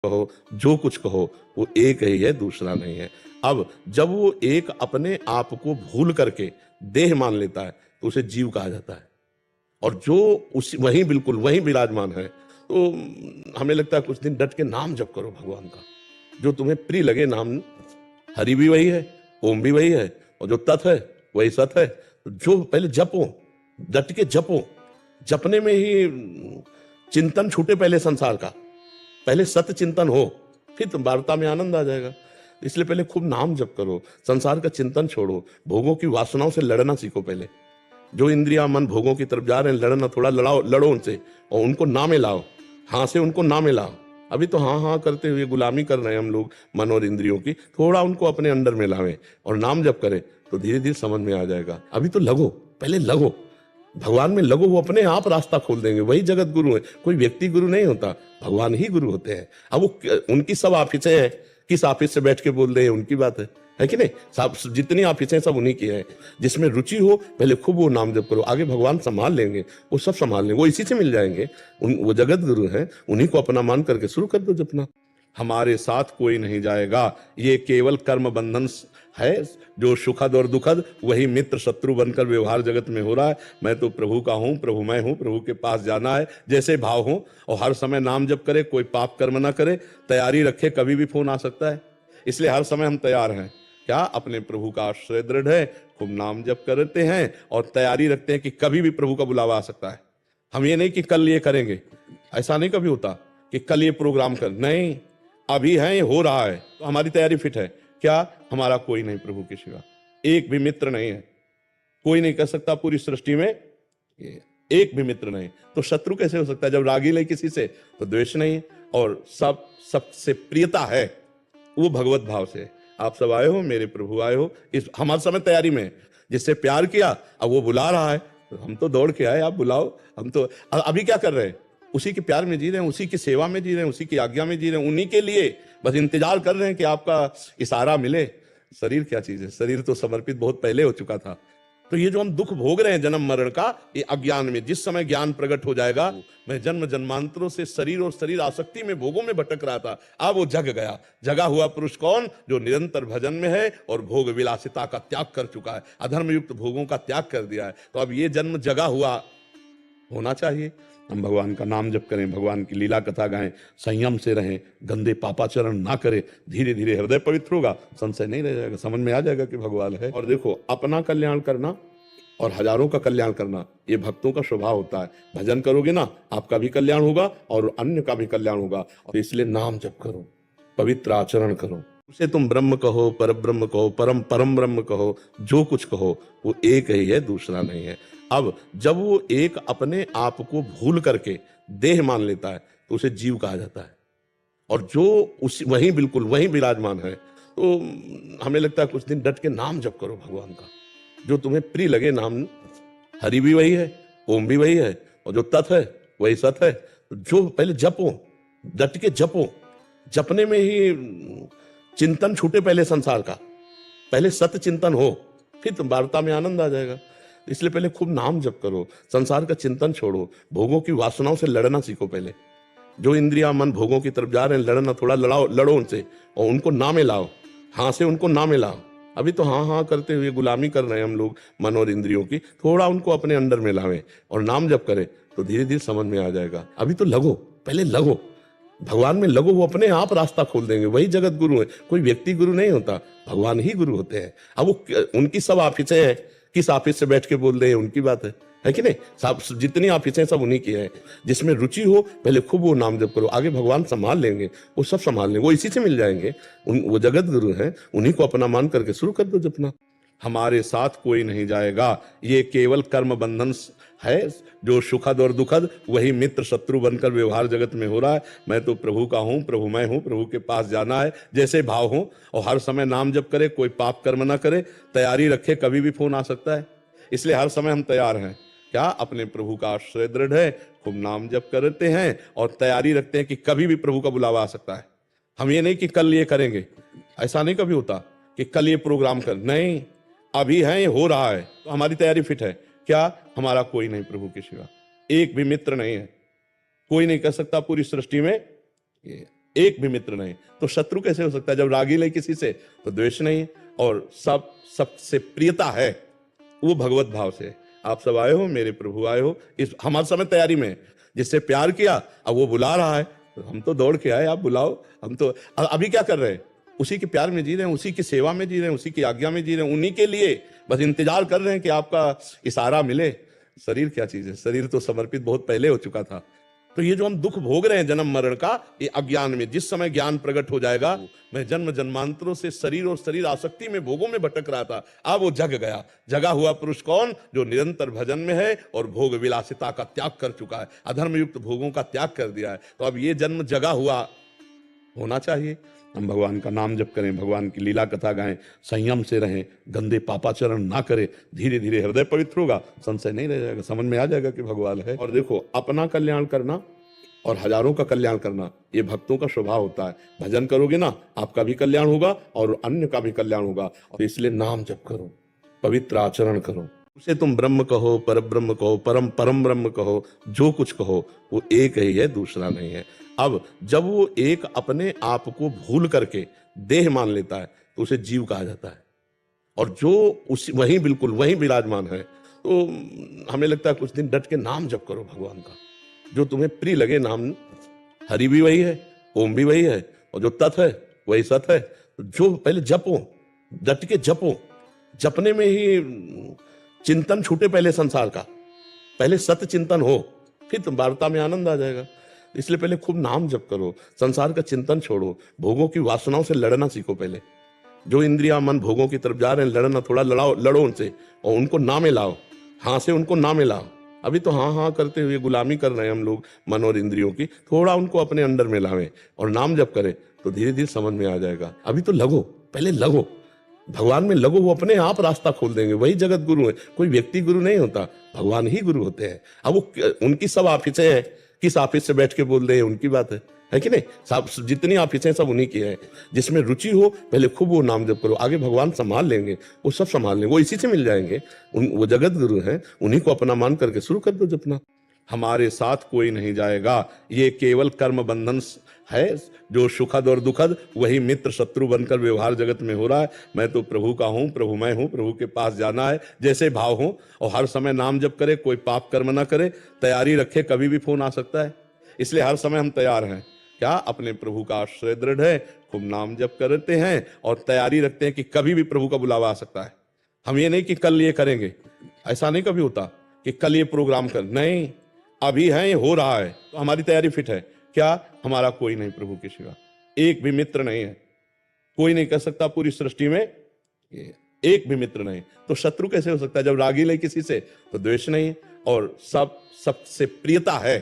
कहो, जो कुछ कहो, वो एक ही है, दूसरा नहीं है। अब जब वो एक अपने आप को भूल करके देह मान लेता है, तो उसे जीव कहा जाता है। और जो उसी वहीं बिल्कुल वहीं विराजमान है, तो हमें लगता है कुछ दिन डट के नाम जप करो भगवान का, जो तुम्हें प्रिय लगे नाम। हरि भी वही है, ओम भी वही है, और जो तत् है वही सत है। तो जो पहले जपो, डट के जपो। जपने में ही चिंतन छूटे पहले संसार का, पहले सत्य चिंतन हो, फिर तुम वार्ता में आनंद आ जाएगा। इसलिए पहले खूब नाम जप करो, संसार का चिंतन छोड़ो, भोगों की वासनाओं से लड़ना सीखो। पहले जो इंद्रिया मन भोगों की तरफ जा रहे हैं, लड़ना, थोड़ा लड़ो उनसे, और उनको नामे लाओ, हाँ से उनको नामे लाओ। अभी तो हाँ हाँ करते हुए गुलामी कर रहे हैं हम लोग मन और इंद्रियों की। थोड़ा उनको अपने अंडर में लावें और नाम जप करें, तो धीरे धीरे समझ में आ जाएगा। अभी तो लगो, पहले लगो, भगवान में लगो, वो अपने आप रास्ता खोल देंगे। वही जगत गुरु है, कोई व्यक्ति गुरु नहीं होता, भगवान ही गुरु होते हैं। अब वो उनकी सब ऑफिसें हैं, किस ऑफिस से बैठ के बोल रहे हैं उनकी बात है कि नहीं। सब जितनी ऑफिसें सब उन्हीं की हैं। जिसमें रुचि हो पहले खूब वो नाम जप करो, आगे भगवान संभाल लेंगे, वो सब संभाल लेंगे, वो इसी से मिल जाएंगे। वो जगत गुरु हैं, उन्हीं को अपना मान करके शुरू कर दो जपना। हमारे साथ कोई नहीं जाएगा, ये केवल कर्म बंधन है, जो सुखद और दुखद वही मित्र शत्रु बनकर व्यवहार जगत में हो रहा है। मैं तो प्रभु का हूँ, प्रभु मैं हूँ, प्रभु के पास जाना है, जैसे भाव हो। और हर समय नाम जप करे, कोई पाप कर्म ना करे, तैयारी रखे, कभी भी फोन आ सकता है। इसलिए हर समय हम तैयार हैं। क्या अपने प्रभु का आश्रय दृढ़ है, खूब नाम जप करते हैं और तैयारी रखते हैं कि कभी भी प्रभु का बुलावा आ सकता है। हम ये नहीं कि कल ये करेंगे, ऐसा नहीं कभी होता कि कल ये प्रोग्राम कर, नहीं, अभी है, ये हो रहा है, तो हमारी तैयारी फिट है। क्या हमारा कोई नहीं प्रभु के सिवा, एक भी मित्र नहीं है, कोई नहीं कर सकता पूरी सृष्टि में, एक भी मित्र नहीं। तो शत्रु कैसे हो सकता है? जब रागी नहीं किसी से तो द्वेष नहीं है, और सबसे प्रियता है वो भगवत भाव से। आप सब आए हो, मेरे प्रभु आए हो, इस हम हर समय तैयारी में। जिससे प्यार किया, अब वो बुला रहा है, तो हम तो दौड़ के आए, आप बुलाओ। हम तो अभी क्या कर रहे हैं? उसी के प्यार में जी रहे हैं, उसी की सेवा में जी रहे हैं, उसी की आज्ञा में जी रहे हैं, उन्हीं के लिए बस इंतजार कर रहे हैं कि आपका इशारा मिले। शरीर क्या चीज है? शरीर तो समर्पित बहुत पहले हो चुका था। तो ये जो हम दुख भोग रहे हैं जन्म मरण का, ये अज्ञान में, जिस समय ज्ञान प्रकट हो जाएगा। मैं जन्म जन्मांतरों से शरीर और शरीर आसक्ति में भोगों में भटक रहा था, अब वो जग गया। जगा हुआ पुरुष कौन? जो निरंतर भजन में है और भोग विलासिता का त्याग कर चुका है, अधर्म युक्त भोगों का त्याग कर दिया है। तो अब ये जन्म जगा हुआ होना चाहिए। हम भगवान का नाम जप करें, भगवान की लीला कथा गाएं, संयम से रहें, गंदे पापाचरण ना करें। धीरे धीरे हृदय पवित्र होगा, संशय नहीं रह जाएगा, समझ में आ जाएगा कि भगवान है। और देखो, अपना कल्याण करना और हजारों का कल्याण करना, ये भक्तों का स्वभाव होता है। भजन करोगे ना, आपका भी कल्याण होगा और अन्य का भी कल्याण होगा। और इसलिए नाम जप करो, पवित्र आचरण करो। उसे तुम ब्रह्म कहो, पर ब्रह्म कहो, परम परम ब्रह्म कहो, जो कुछ कहो, वो एक ही है, दूसरा नहीं है। अब जब वो एक अपने आप को भूल करके देह मान लेता है, तो उसे जीव कहा जाता है। और जो उसी वहीं बिल्कुल वहीं विराजमान है, तो हमें लगता है कुछ दिन डट के नाम जप करो भगवान का, जो तुम्हें प्रिय लगे नाम। हरि भी वही है, ओम भी वही है, और जो तत् है वही सत है। तो जो पहले जपो, डट के जपो। जपने में ही चिंतन छूटे पहले संसार का, पहले सत्य चिंतन हो, फिर तुम वार्ता में आनंद आ जाएगा। इसलिए पहले खूब नाम जप करो, संसार का चिंतन छोड़ो, भोगों की वासनाओं से लड़ना सीखो। पहले जो इंद्रिया मन भोगों की तरफ जा रहे हैं, लड़ना, थोड़ा लड़ो उनसे, और उनको नामे लाओ, हाँ से उनको नामे लाओ। अभी तो हाँ हाँ करते हुए गुलामी कर रहे हैं हम लोग मन और इंद्रियों की। थोड़ा उनको अपने अंडर में लावें और नाम जप करें, तो धीरे धीरे समझ में आ जाएगा। अभी तो लगो, पहले लगो, भगवान में लगो, वो अपने आप रास्ता खोल देंगे। वही जगत गुरु है, कोई व्यक्ति गुरु नहीं होता, भगवान ही गुरु होते हैं। अब वो उनकी सब ऑफिसें हैं, किस ऑफिस से बैठ के बोल रहे हैं उनकी बात है कि नहीं। सब जितनी ऑफिसें सब उन्हीं की हैं। जिसमें रुचि हो पहले खूब वो नाम जप करो, आगे भगवान संभाल लेंगे, वो सब संभाल लेंगे, वो इसी से मिल जाएंगे। वो जगत गुरु हैं, उन्हीं को अपना मान करके शुरू कर दो जपना। हमारे साथ कोई नहीं जाएगा, ये केवल कर्म बंधन है, जो सुखद और दुखद वही मित्र शत्रु बनकर व्यवहार जगत में हो रहा है। मैं तो प्रभु का हूँ, प्रभु मैं हूँ, प्रभु के पास जाना है, जैसे भाव हो। और हर समय नाम जप करे, कोई पाप कर्म ना करे, तैयारी रखे, कभी भी फोन आ सकता है। इसलिए हर समय हम तैयार हैं। क्या अपने प्रभु का आश्रय दृढ़ है, खूब नाम जप करते हैं और तैयारी रखते हैं कि कभी भी प्रभु का बुलावा आ सकता है। हम ये नहीं कि कल ये करेंगे, ऐसा नहीं कभी होता कि कल ये प्रोग्राम कर, नहीं, अभी है, ये हो रहा है, तो हमारी तैयारी फिट है। क्या हमारा कोई नहीं प्रभु के सिवा, एक भी मित्र नहीं है, कोई नहीं कर सकता पूरी सृष्टि में, एक भी मित्र नहीं तो शत्रु कैसे हो सकता है? जब रागी नहीं किसी से तो द्वेष नहीं, और सबसे प्रियता है वो भगवत भाव से। आप सब आए हो, मेरे प्रभु आए हो, इस हम हर समय तैयारी में हैं। जिससे प्यार किया अब वो बुला रहा है, तो हम तो दौड़ के आए, आप बुलाओ। हम तो अभी क्या कर रहे हैं? उसी के प्यार में जी रहे हैं, उसी की सेवा में जी रहे हैं, उसी की आज्ञा में जी रहे हैं, उन्हीं के लिए बस इंतजार कर रहे हैं कि आपका इशारा मिले। शरीर क्या चीज है? शरीर तो समर्पित बहुत पहले हो चुका था। तो ये जो हम दुख भोग रहे हैं जन्म मरण का, ये अज्ञान में, जिस समय ज्ञान प्रकट हो जाएगा। मैं जन्म जन्मांतरों से शरीर और शरीर आसक्ति में, भोगों में भटक रहा था, अब वो जग गया। जगा हुआ पुरुष कौन? जो निरंतर भजन में है और भोग विलासिता का त्याग कर चुका है, अधर्म युक्त भोगों का त्याग कर दिया है। तो अब ये जन्म जगा हुआ होना चाहिए। हम भगवान का नाम जप करें, भगवान की लीला कथा गाएं, संयम से रहें, गंदे पापाचरण ना करें। धीरे धीरे हृदय पवित्र होगा, संशय नहीं रह जाएगा, समझ में आ जाएगा कि भगवान है। और देखो, अपना कल्याण करना और हजारों का कल्याण करना ये भक्तों का स्वभाव होता है। भजन करोगे ना, आपका भी कल्याण होगा और अन्य का भी कल्याण होगा। और इसलिए नाम जप करो, पवित्र आचरण करो। उसे तुम ब्रह्म कहो, पर ब्रह्म कहो, परम परम ब्रह्म कहो, जो कुछ कहो वो एक ही है, दूसरा नहीं है। अब जब वो एक अपने आप को भूल करके देह मान लेता है तो उसे जीव कहा जाता है। और जो उसी वहीं बिल्कुल वहीं विराजमान है, तो हमें लगता है कुछ दिन डट के नाम जप करो भगवान का, जो तुम्हें प्रिय लगे नाम। हरि भी वही है, ओम भी वही है, और जो तत् है वही सत है। तो जो पहले जपो, डट के जपो। जपने में ही चिंतन छूटे पहले संसार का, पहले सत्य चिंतन हो, फिर तुम वार्ता में आनंद आ जाएगा। इसलिए पहले खूब नाम जप करो, संसार का चिंतन छोड़ो, भोगों की वासनाओं से लड़ना सीखो। पहले जो इंद्रिया मन भोगों की तरफ जा रहे हैं, लड़ना, थोड़ा लड़ो उनसे, और उनको नामे लाओ, हाँ से उनको नामे लाओ। अभी तो हाँ हाँ करते हुए गुलामी कर रहे हैं हम लोग मन और इंद्रियों की। थोड़ा उनको अपने अंडर में लावें और नाम जप करें तो धीरे धीरे समझ में आ जाएगा। अभी तो लगो, पहले लगो, भगवान में लगो, वो अपने आप रास्ता खोल देंगे। वही जगत गुरु है, कोई व्यक्ति गुरु नहीं होता, भगवान ही गुरु होते हैं। अब वो उनकी सब ऑफिसें हैं, किस ऑफिस से बैठ के बोल रहे हैं उनकी बात है कि नहीं? सब जितनी ऑफिसें सब उन्हीं की है। जिसमें रुचि हो पहले खूब वो नाम जप करो, आगे भगवान संभाल लेंगे, वो सब संभाल लेंगे, वो इसी से मिल जाएंगे। वो जगत गुरु हैं, उन्हीं को अपना मान करके शुरू कर दो जपना। हमारे साथ कोई नहीं जाएगा, ये केवल कर्म बंधन है। जो सुखद और दुखद वही मित्र शत्रु बनकर व्यवहार जगत में हो रहा है। मैं तो प्रभु का हूँ, प्रभु मैं हूँ, प्रभु के पास जाना है, जैसे भाव हो। और हर समय नाम जप करे, कोई पाप कर्म ना करे, तैयारी रखे, कभी भी फोन आ सकता है। इसलिए हर समय हम तैयार हैं। क्या? अपने प्रभु का आश्रय दृढ़ है, खूब नाम जप करते हैं और तैयारी रखते हैं कि कभी भी प्रभु का बुलावा आ सकता है। हम ये नहीं कि कल ये करेंगे, ऐसा नहीं कभी होता कि कल ये प्रोग्राम कर, नहीं, अभी है, ये हो रहा है, तो हमारी तैयारी फिट है। क्या? हमारा कोई नहीं प्रभु के सिवा, एक भी मित्र नहीं है। कोई नहीं कर सकता पूरी सृष्टि में, एक भी मित्र नहीं तो शत्रु कैसे हो सकता है? जब रागी नहीं किसी से तो द्वेष नहीं, और सबसे प्रियता है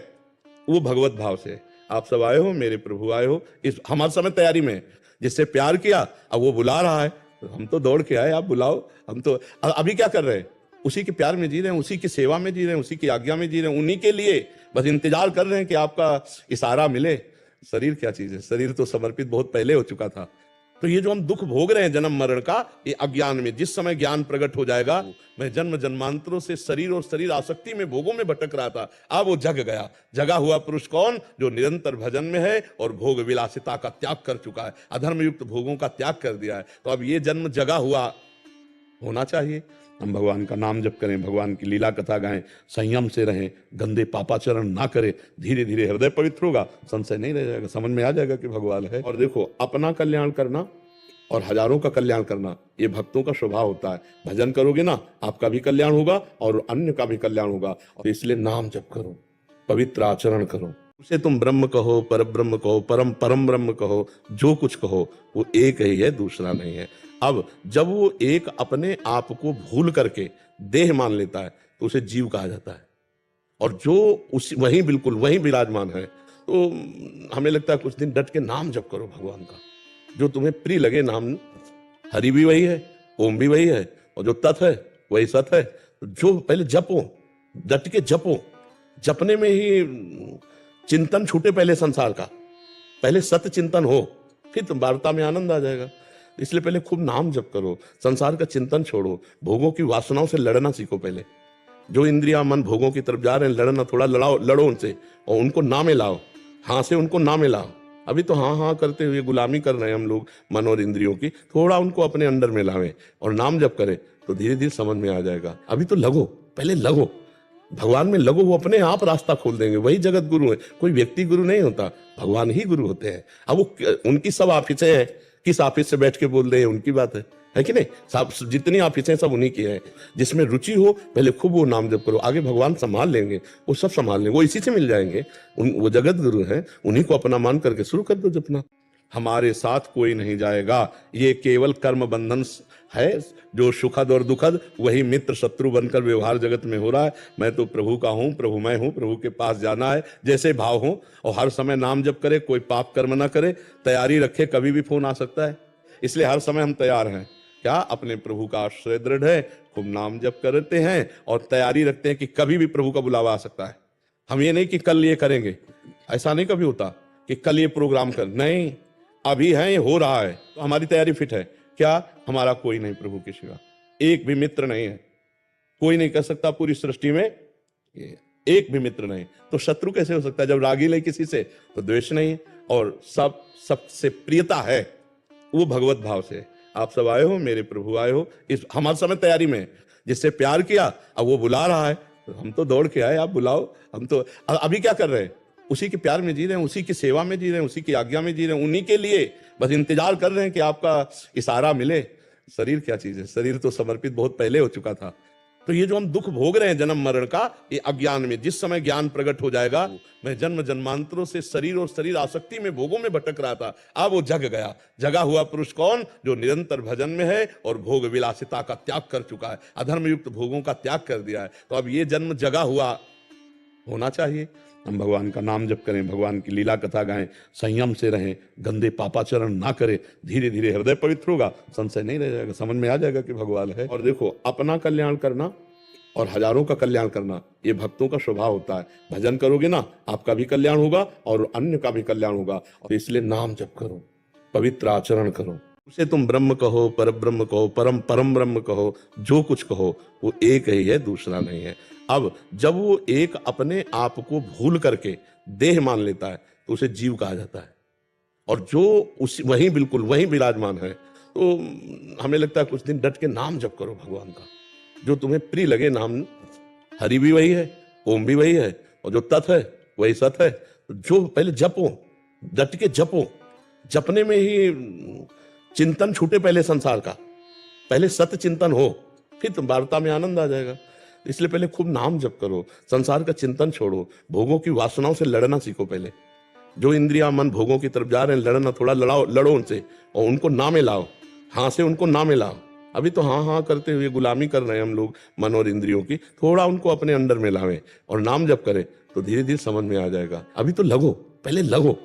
वो भगवत भाव से। आप सब आए हो, मेरे प्रभु आए हो, इस हम हर समय तैयारी में हैं। जिससे प्यार किया अब वो बुला रहा है, तो हम तो दौड़ के आए, आप बुलाओ। हम तो अभी क्या कर रहे हैं? उसी के प्यार में जी रहे हैं, उसी की सेवा में जी रहे हैं, उसी की आज्ञा में जी रहे हैं, उन्हीं के लिए बस इंतजार कर रहे हैं कि आपका इशारा मिले। शरीर क्या चीज है? शरीर तो समर्पित बहुत पहले हो चुका था। तो ये जो हम दुख भोग रहे हैं जन्म मरण का, ये अज्ञान में, जिस समय ज्ञान प्रकट हो जाएगा। मैं जन्म जन्मांतरों से शरीर और शरीर आसक्ति में, भोगों में भटक रहा था, अब वो जग गया। जगा हुआ पुरुष कौन? जो निरंतर भजन में है और भोग विलासिता का त्याग कर चुका है, अधर्म युक्त भोगों का त्याग कर दिया है। तो अब ये जन्म जगा हुआ होना चाहिए। हम भगवान का नाम जप करें, भगवान की लीला कथा गाएं, संयम से रहें, गंदे पापाचरण ना करें। धीरे धीरे हृदय पवित्र होगा, संशय नहीं रह जाएगा, समझ में आ जाएगा कि भगवान है। और देखो, अपना कल्याण करना और हजारों का कल्याण करना ये भक्तों का स्वभाव होता है। भजन करोगे ना, आपका भी कल्याण होगा और अन्य का भी कल्याण होगा। और इसलिए नाम जप करो, पवित्र आचरण करो। उसे तुम ब्रह्म कहो, पर ब्रह्म कहो, परम परम ब्रह्म कहो, जो कुछ कहो वो एक ही है, दूसरा नहीं है। अब जब वो एक अपने आप को भूल करके देह मान लेता है तो उसे जीव कहा जाता है। और जो उसी वहीं बिल्कुल वहीं विराजमान है, तो हमें लगता है कुछ दिन डट के नाम जप करो भगवान का, जो तुम्हें प्रिय लगे नाम। हरि भी वही है, ओम भी वही है, और जो तत् है वही सत है। तो जो पहले जपो, डट के जपो। जपने में ही चिंतन छूटे पहले संसार का, पहले सत्य चिंतन हो, फिर तुम वार्ता में आनंद आ जाएगा। इसलिए पहले खूब नाम जप करो, संसार का चिंतन छोड़ो, भोगों की वासनाओं से लड़ना सीखो। पहले जो इंद्रिया मन भोगों की तरफ जा रहे हैं, लड़ना, थोड़ा लड़ो उनसे, और उनको नामे लाओ, हाँ से उनको नामे लाओ। अभी तो हाँ हाँ करते हुए गुलामी कर रहे हैं हम लोग मन और इंद्रियों की। थोड़ा उनको अपने अंडर में लावें और नाम जप करें तो धीरे धीरे समझ में आ जाएगा। अभी तो लगो, पहले लगो, भगवान में लगो, वो अपने आप रास्ता खोल देंगे। वही जगत गुरु है, कोई व्यक्ति गुरु नहीं होता, भगवान ही गुरु होते हैं। अब वो उनकी सब ऑफिसें हैं, किस ऑफिस से बैठ के बोल रहे हैं उनकी बात है कि नहीं? सब जितनी ऑफिसें सब उन्हीं की हैं। जिसमें रुचि हो पहले खूब वो नाम जप करो, आगे भगवान संभाल लेंगे, वो सब संभाल लेंगे, वो इसी से मिल जाएंगे। वो जगत गुरु हैं, उन्हीं को अपना मान करके शुरू कर दो जपना। हमारे साथ कोई नहीं जाएगा, ये केवल कर्म बंधन है जो सुखद और दुखद वही मित्र शत्रु बनकर व्यवहार जगत में हो रहा है। मैं तो प्रभु का हूँ, प्रभु मैं हूँ, प्रभु के पास जाना है, जैसे भाव हो। और हर समय नाम जप करे, कोई पाप कर्म ना करे, तैयारी रखे, कभी भी फोन आ सकता है, इसलिए हर समय हम तैयार हैं। क्या अपने प्रभु का आश्रय दृढ़ है, खूब नाम जप करते हैं और तैयारी रखते हैं कि कभी भी प्रभु का बुलावा आ सकता है। हम ये नहीं कि कल ये करेंगे, ऐसा नहीं कभी होता कि कल ये प्रोग्राम कर, नहीं, अभी है, ये हो रहा है, तो हमारी तैयारी फिट है। क्या? हमारा कोई नहीं प्रभु के सिवा, एक भी मित्र नहीं है, कोई नहीं कर सकता पूरी सृष्टि में, एक भी मित्र नहीं। तो शत्रु कैसे हो सकता है? जब रागी ले किसी से तो द्वेष नहीं है, और सबसे प्रियता है वो भगवत भाव से। आप सब आए हो, मेरे प्रभु आए हो, इस हमारे समय तैयारी में, जिससे प्यार किया अब वो बुला रहा है, तो हम तो दौड़ के आए, आप बुलाओ। हम तो अभी क्या कर रहे हैं? उसी के प्यार में जी रहे हैं, उसी की सेवा में जी रहे हैं, उसी की आज्ञा में जी रहे हैं, उन्हीं के लिए बस इंतजार कर रहे हैं कि आपका इशारा मिले। शरीर क्या चीज है? शरीर तो समर्पित बहुत पहले हो चुका था। तो ये जो हम दुख भोग रहे हैं जन्म मरण का, ये अज्ञान में, जिस समय ज्ञान प्रकट हो जाएगा, मैं जन्म जन्मांतरों से शरीर और शरीर आसक्ति में भोगों में भटक रहा था, अब वो जग गया। जगा हुआ पुरुष कौन? जो निरंतर भजन में है और भोग विलासिता का त्याग कर चुका है, अधर्म युक्त भोगों का त्याग कर दिया है। तो अब ये जन्म जगा हुआ होना चाहिए। हम भगवान का नाम जप करें, भगवान की लीला कथा गाएं, संयम से रहें, गंदे पापाचरण ना करें, धीरे धीरे हृदय पवित्र होगा, संशय नहीं रह जाएगा, समझ में आ जाएगा कि भगवान है। और देखो, अपना कल्याण करना और हजारों का कल्याण करना, ये भक्तों का स्वभाव होता है। भजन करोगे ना, आपका भी कल्याण होगा और अन्य का भी कल्याण होगा। और इसलिए नाम जप करो, पवित्र आचरण करो, उसे तुम ब्रह्म कहो, पर ब्रह्म कहो, परम परम ब्रह्म कहो, जो कुछ कहो वो एक ही है, दूसरा नहीं है। अब जब वो एक अपने आप को भूल करके देह मान लेता है तो उसे जीव कहा जाता है। और जो उसी वहीं बिल्कुल वहीं विराजमान है, तो हमें लगता है कुछ दिन डट के नाम जप करो भगवान का, जो तुम्हें प्रिय लगे नाम। हरि भी वही है, ओम भी वही है, और जो तत् है वही सत है। जो पहले जपो, डट के जपो, जपने में ही चिंतन छूटे पहले संसार का, पहले सत्य चिंतन हो, फिर तुम वार्ता में आनंद आ जाएगा। इसलिए पहले खूब नाम जप करो, संसार का चिंतन छोड़ो, भोगों की वासनाओं से लड़ना सीखो। पहले जो इंद्रिया मन भोगों की तरफ जा रहे हैं, लड़ना, थोड़ा लड़ो उनसे और उनको ना में लाओ, हाँ से उनको ना में लाओ। अभी तो हाँ हाँ करते हुए गुलामी कर रहे हैं हम लोग मन और इंद्रियों की। थोड़ा उनको अपने अंडर में लावें और नाम जप करें तो धीरे धीरे समझ में आ जाएगा। अभी तो लगो, पहले लगो,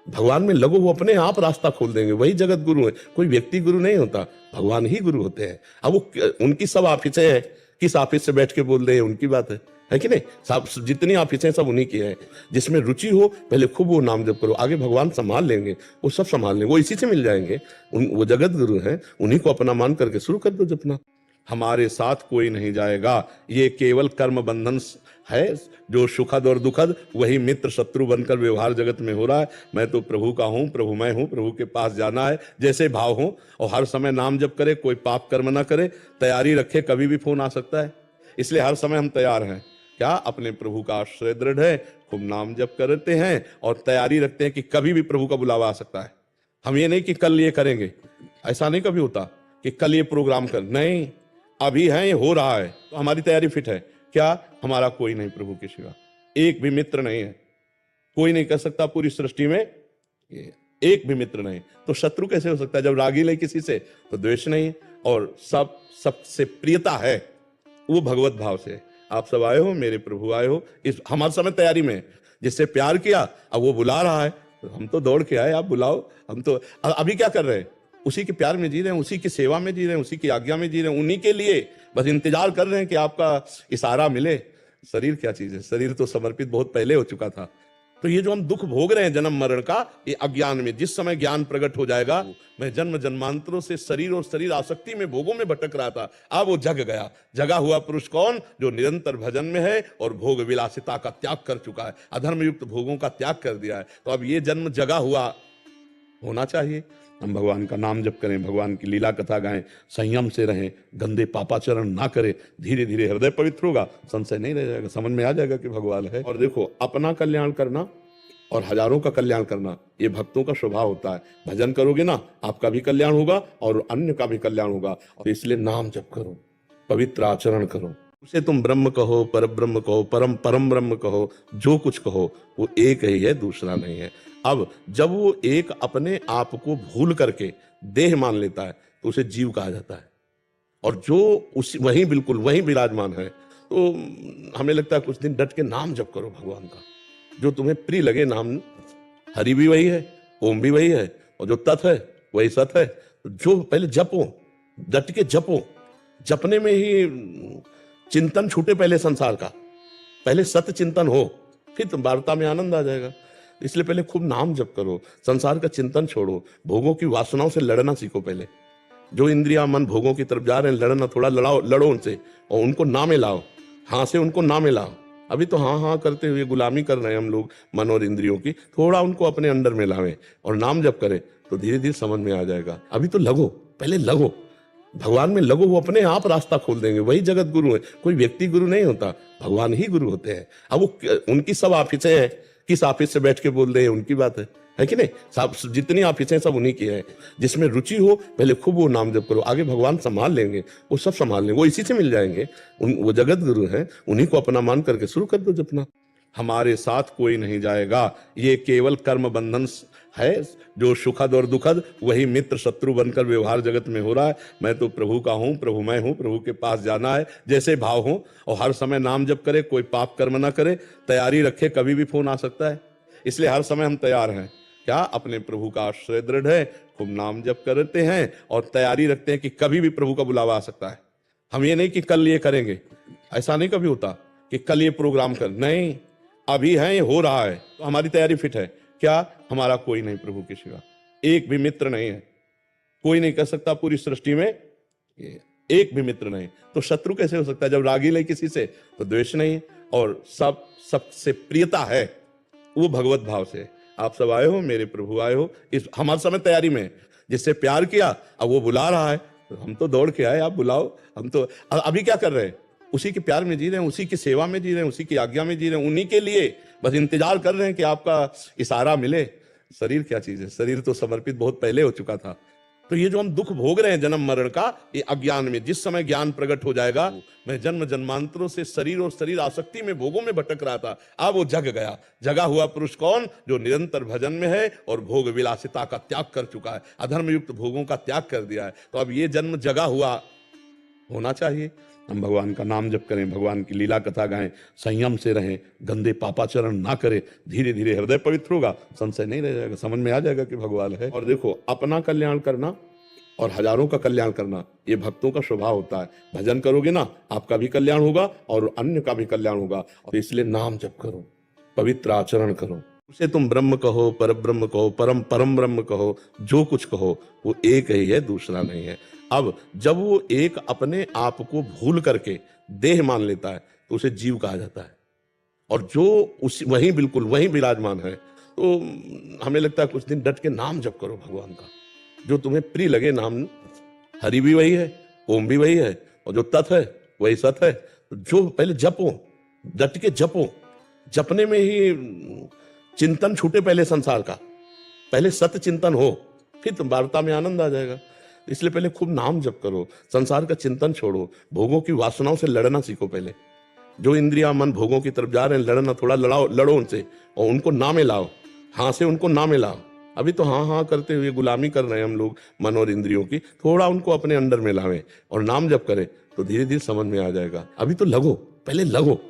भगवान में लगो, वो अपने आप रास्ता खोल देंगे। वही जगत गुरु है, कोई व्यक्ति गुरु नहीं होता, भगवान ही गुरु होते हैं। अब वो उनकी सब ऑफिसें हैं, किस ऑफिस से बैठ के बोल रहे हैं उनकी बात है कि नहीं? सब जितनी ऑफिसें सब उन्हीं की हैं। जिसमें रुचि हो पहले खूब वो नाम जप करो, आगे भगवान संभाल लेंगे, वो सब संभाल लेंगे, वो इसी से मिल जाएंगे। वो जगत गुरु हैं, उन्हीं को अपना मान करके शुरू कर दो जपना। हमारे साथ कोई नहीं जाएगा, ये केवल कर्म बंधन है जो सुखद और दुखद वही मित्र शत्रु बनकर व्यवहार जगत में हो रहा है। मैं तो प्रभु का हूँ, प्रभु मैं हूँ, प्रभु के पास जाना है, जैसे भाव हो। और हर समय नाम जप करे, कोई पाप कर्म ना करे, तैयारी रखे, कभी भी फोन आ सकता है, इसलिए हर समय हम तैयार हैं। क्या अपने प्रभु का आश्रय दृढ़ है, खूब नाम जप करते हैं और तैयारी रखते हैं कि कभी भी प्रभु का बुलावा आ सकता है। हम ये नहीं कि कल ये करेंगे, ऐसा नहीं कभी होता कि कल ये प्रोग्राम कर, नहीं, अभी है, ये हो रहा है, तो हमारी तैयारी फिट है। क्या? हमारा कोई नहीं प्रभु के सिवा, एक भी मित्र नहीं है, कोई नहीं कर सकता पूरी सृष्टि में, एक भी मित्र नहीं। तो शत्रु कैसे हो सकता है? जब रागी ले किसी से तो द्वेष नहीं है, और सबसे प्रियता है वो भगवत भाव से। आप सब आए हो, मेरे प्रभु आए हो, इस हमारे समय तैयारी में, जिससे प्यार किया अब वो बुला रहा है, तो हम तो दौड़ के आए, आप बुलाओ। हम तो अभी क्या कर रहे हैं? उसी के प्यार में जी रहे हैं, उसी की सेवा में जी रहे हैं, उसी की आज्ञा में जी रहे हैं, उन्हीं के लिए बस इंतजार कर रहे हैं कि आपका इशारा मिले। शरीर क्या चीज है? शरीर तो समर्पित बहुत पहले हो चुका था। तो ये जो हम दुख भोग रहे हैं जन्म मरण का, ये अज्ञान में, जिस समय ज्ञान प्रकट हो जाएगा, मैं जन्म जन्मांतरों से शरीर और शरीर आसक्ति में भोगों में भटक रहा था, अब वो जग गया। जगा हुआ पुरुष कौन? जो निरंतर भजन में है और भोग विलासिता का त्याग कर चुका है, अधर्म युक्त भोगों का त्याग कर दिया है। तो अब ये जन्म जगा हुआ होना चाहिए। हम भगवान का नाम जप करें, भगवान की लीला कथा गाएं, संयम से रहें, गंदे पापाचरण ना करें, धीरे धीरे हृदय पवित्र होगा, संशय नहीं रह जाएगा, समझ में आ जाएगा कि भगवान है। और देखो, अपना कल्याण करना और हजारों का कल्याण करना ये भक्तों का स्वभाव होता है। भजन करोगे ना, आपका भी कल्याण होगा और अन्य का भी कल्याण होगा। और इसलिए नाम जप करो, पवित्र आचरण करो। उसे तुम ब्रह्म कहो, पर ब्रह्म कहो, परम परम ब्रह्म कहो, जो कुछ कहो वो एक ही है, दूसरा नहीं है। अब जब वो एक अपने आप को भूल करके देह मान लेता है तो उसे जीव कहा जाता है। और जो उस वहीं बिल्कुल वहीं विराजमान है, तो हमें लगता है कुछ दिन डट के नाम जप करो भगवान का, जो तुम्हें प्रिय लगे नाम। हरि भी वही है, ओम भी वही है, और जो तत् है वही सत है। जो पहले जपो, डट के जपो, जपने में ही चिंतन छूटे पहले संसार का, पहले सत्य चिंतन हो, फिर तुम वार्ता में आनंद आ जाएगा। इसलिए पहले खूब नाम जप करो, संसार का चिंतन छोड़ो, भोगों की वासनाओं से लड़ना सीखो। पहले जो इंद्रिया मन भोगों की तरफ जा रहे हैं, लड़ना, थोड़ा लड़ो उनसे और उनको नामे लाओ, हाँ से उनको नामे लाओ। अभी तो हाँ हाँ करते हुए गुलामी कर रहे हैं हम लोग मन और इंद्रियों की, थोड़ा उनको अपने अंडर में लावें और नाम जप करें तो धीरे धीरे समझ में आ जाएगा। अभी तो लगो, पहले लगो, भगवान में लगो, वो अपने आप रास्ता खोल देंगे। वही जगत गुरु है, कोई व्यक्ति गुरु नहीं होता, भगवान ही गुरु होते हैं। अब वो उनकी सब ऑफिसें हैं, किस ऑफिस से बैठ के बोल रहे हैं उनकी बात है कि नहीं। सब जितनी ऑफिसें सब उन्हीं की है। जिसमें रुचि हो पहले खूब वो नाम जप करो, आगे भगवान संभाल लेंगे, वो सब संभाल लेंगे, वो इसी से मिल जाएंगे। वो जगत गुरु हैं, उन्हीं को अपना मान करके शुरू कर दो जपना। हमारे साथ कोई नहीं जाएगा, ये केवल कर्म बंधन है, जो सुखद और दुखद वही मित्र शत्रु बनकर व्यवहार जगत में हो रहा है। मैं तो प्रभु का हूँ, प्रभु मैं हूँ, प्रभु के पास जाना है, जैसे भाव हो। और हर समय नाम जप करे, कोई पाप कर्म ना करे, तैयारी रखे, कभी भी फोन आ सकता है, इसलिए हर समय हम तैयार हैं। क्या अपने प्रभु का आश्रय दृढ़ है, खूब नाम जप करते हैं और तैयारी रखते हैं कि कभी भी प्रभु का बुलावा आ सकता है। हम ये नहीं कि कल ये करेंगे, ऐसा नहीं कभी होता कि कल ये प्रोग्राम कर, नहीं, अभी है, ये हो रहा है, तो हमारी तैयारी फिट है। क्या हमारा कोई नहीं प्रभु के सिवा, एक भी मित्र नहीं है, कोई नहीं कर सकता पूरी सृष्टि में, एक भी मित्र नहीं, तो शत्रु कैसे हो सकता है। जब रागी नहीं किसी से तो द्वेष नहीं है, और सबसे प्रियता है वो भगवत भाव से। आप सब आए हो, मेरे प्रभु आए हो, इस हमारे समय तैयारी में, जिससे प्यार किया अब वो बुला रहा है, तो हम तो दौड़ के आए, आप बुलाओ। हम तो अभी क्या कर रहे हैं, उसी के प्यार में जी रहे हैं, उसी की सेवा में जी रहे हैं, उसी की आज्ञा में जी रहे हैं, उन्हीं के लिए बस इंतजार कर रहे हैं कि आपका इशारा मिले। शरीर क्या चीज है, शरीर तो समर्पित बहुत पहले हो चुका था। तो ये जो हम दुख भोग रहे हैं जन्म मरण का, ये अज्ञान में, जिस समय ज्ञान प्रकट हो जाएगा, मैं जन्म जन्मांतरों से शरीर और शरीर आसक्ति में भोगों में भटक रहा था, अब वो जग गया। जगा हुआ पुरुष कौन, जो निरंतर भजन में है और भोग विलासिता का त्याग कर चुका है, अधर्म युक्त भोगों का त्याग कर दिया है। तो अब ये जन्म जगा हुआ होना चाहिए। हम भगवान का नाम जप करें, भगवान की लीला कथा गाएं, संयम से रहें, गंदे पापाचरण ना करें, धीरे धीरे हृदय पवित्र होगा, संशय नहीं रह जाएगा, समझ में आ जाएगा कि भगवान है। और देखो, अपना कल्याण करना और हजारों का कल्याण करना ये भक्तों का स्वभाव होता है। भजन करोगे ना, आपका भी कल्याण होगा और अन्य का भी कल्याण होगा। और इसलिए नाम जप करो, पवित्र आचरण करो। उसे तुम ब्रह्म कहो, पर ब्रह्म कहो, परम परम ब्रह्म कहो, जो कुछ कहो वो एक ही है, दूसरा नहीं है। अब जब वो एक अपने आप को भूल करके देह मान लेता है तो उसे जीव कहा जाता है। और जो वहीं बिल्कुल वहीं विराजमान है, तो हमें लगता है कुछ दिन डट के नाम जप करो भगवान का, जो तुम्हें प्रिय लगे नाम। हरि भी वही है, ओम भी वही है, और जो तत् है वही सत है। जो पहले जपो, डट के जपो, जपने में ही चिंतन छूटे पहले संसार का, पहले सत्य चिंतन हो, फिर तुम वार्ता में आनंद आ जाएगा। इसलिए पहले खूब नाम जप करो, संसार का चिंतन छोड़ो, भोगों की वासनाओं से लड़ना सीखो। पहले जो इंद्रिया मन भोगों की तरफ जा रहे हैं, लड़ना, थोड़ा लड़ो उनसे और उनको नामे लाओ, हाँ से उनको नामे लाओ। अभी तो हाँ हाँ करते हुए गुलामी कर रहे हैं हम लोग मन और इंद्रियों की, थोड़ा उनको अपने अंडर में लावें और नाम जप करें तो धीरे धीरे समझ में आ जाएगा। अभी तो लगो, पहले लगो,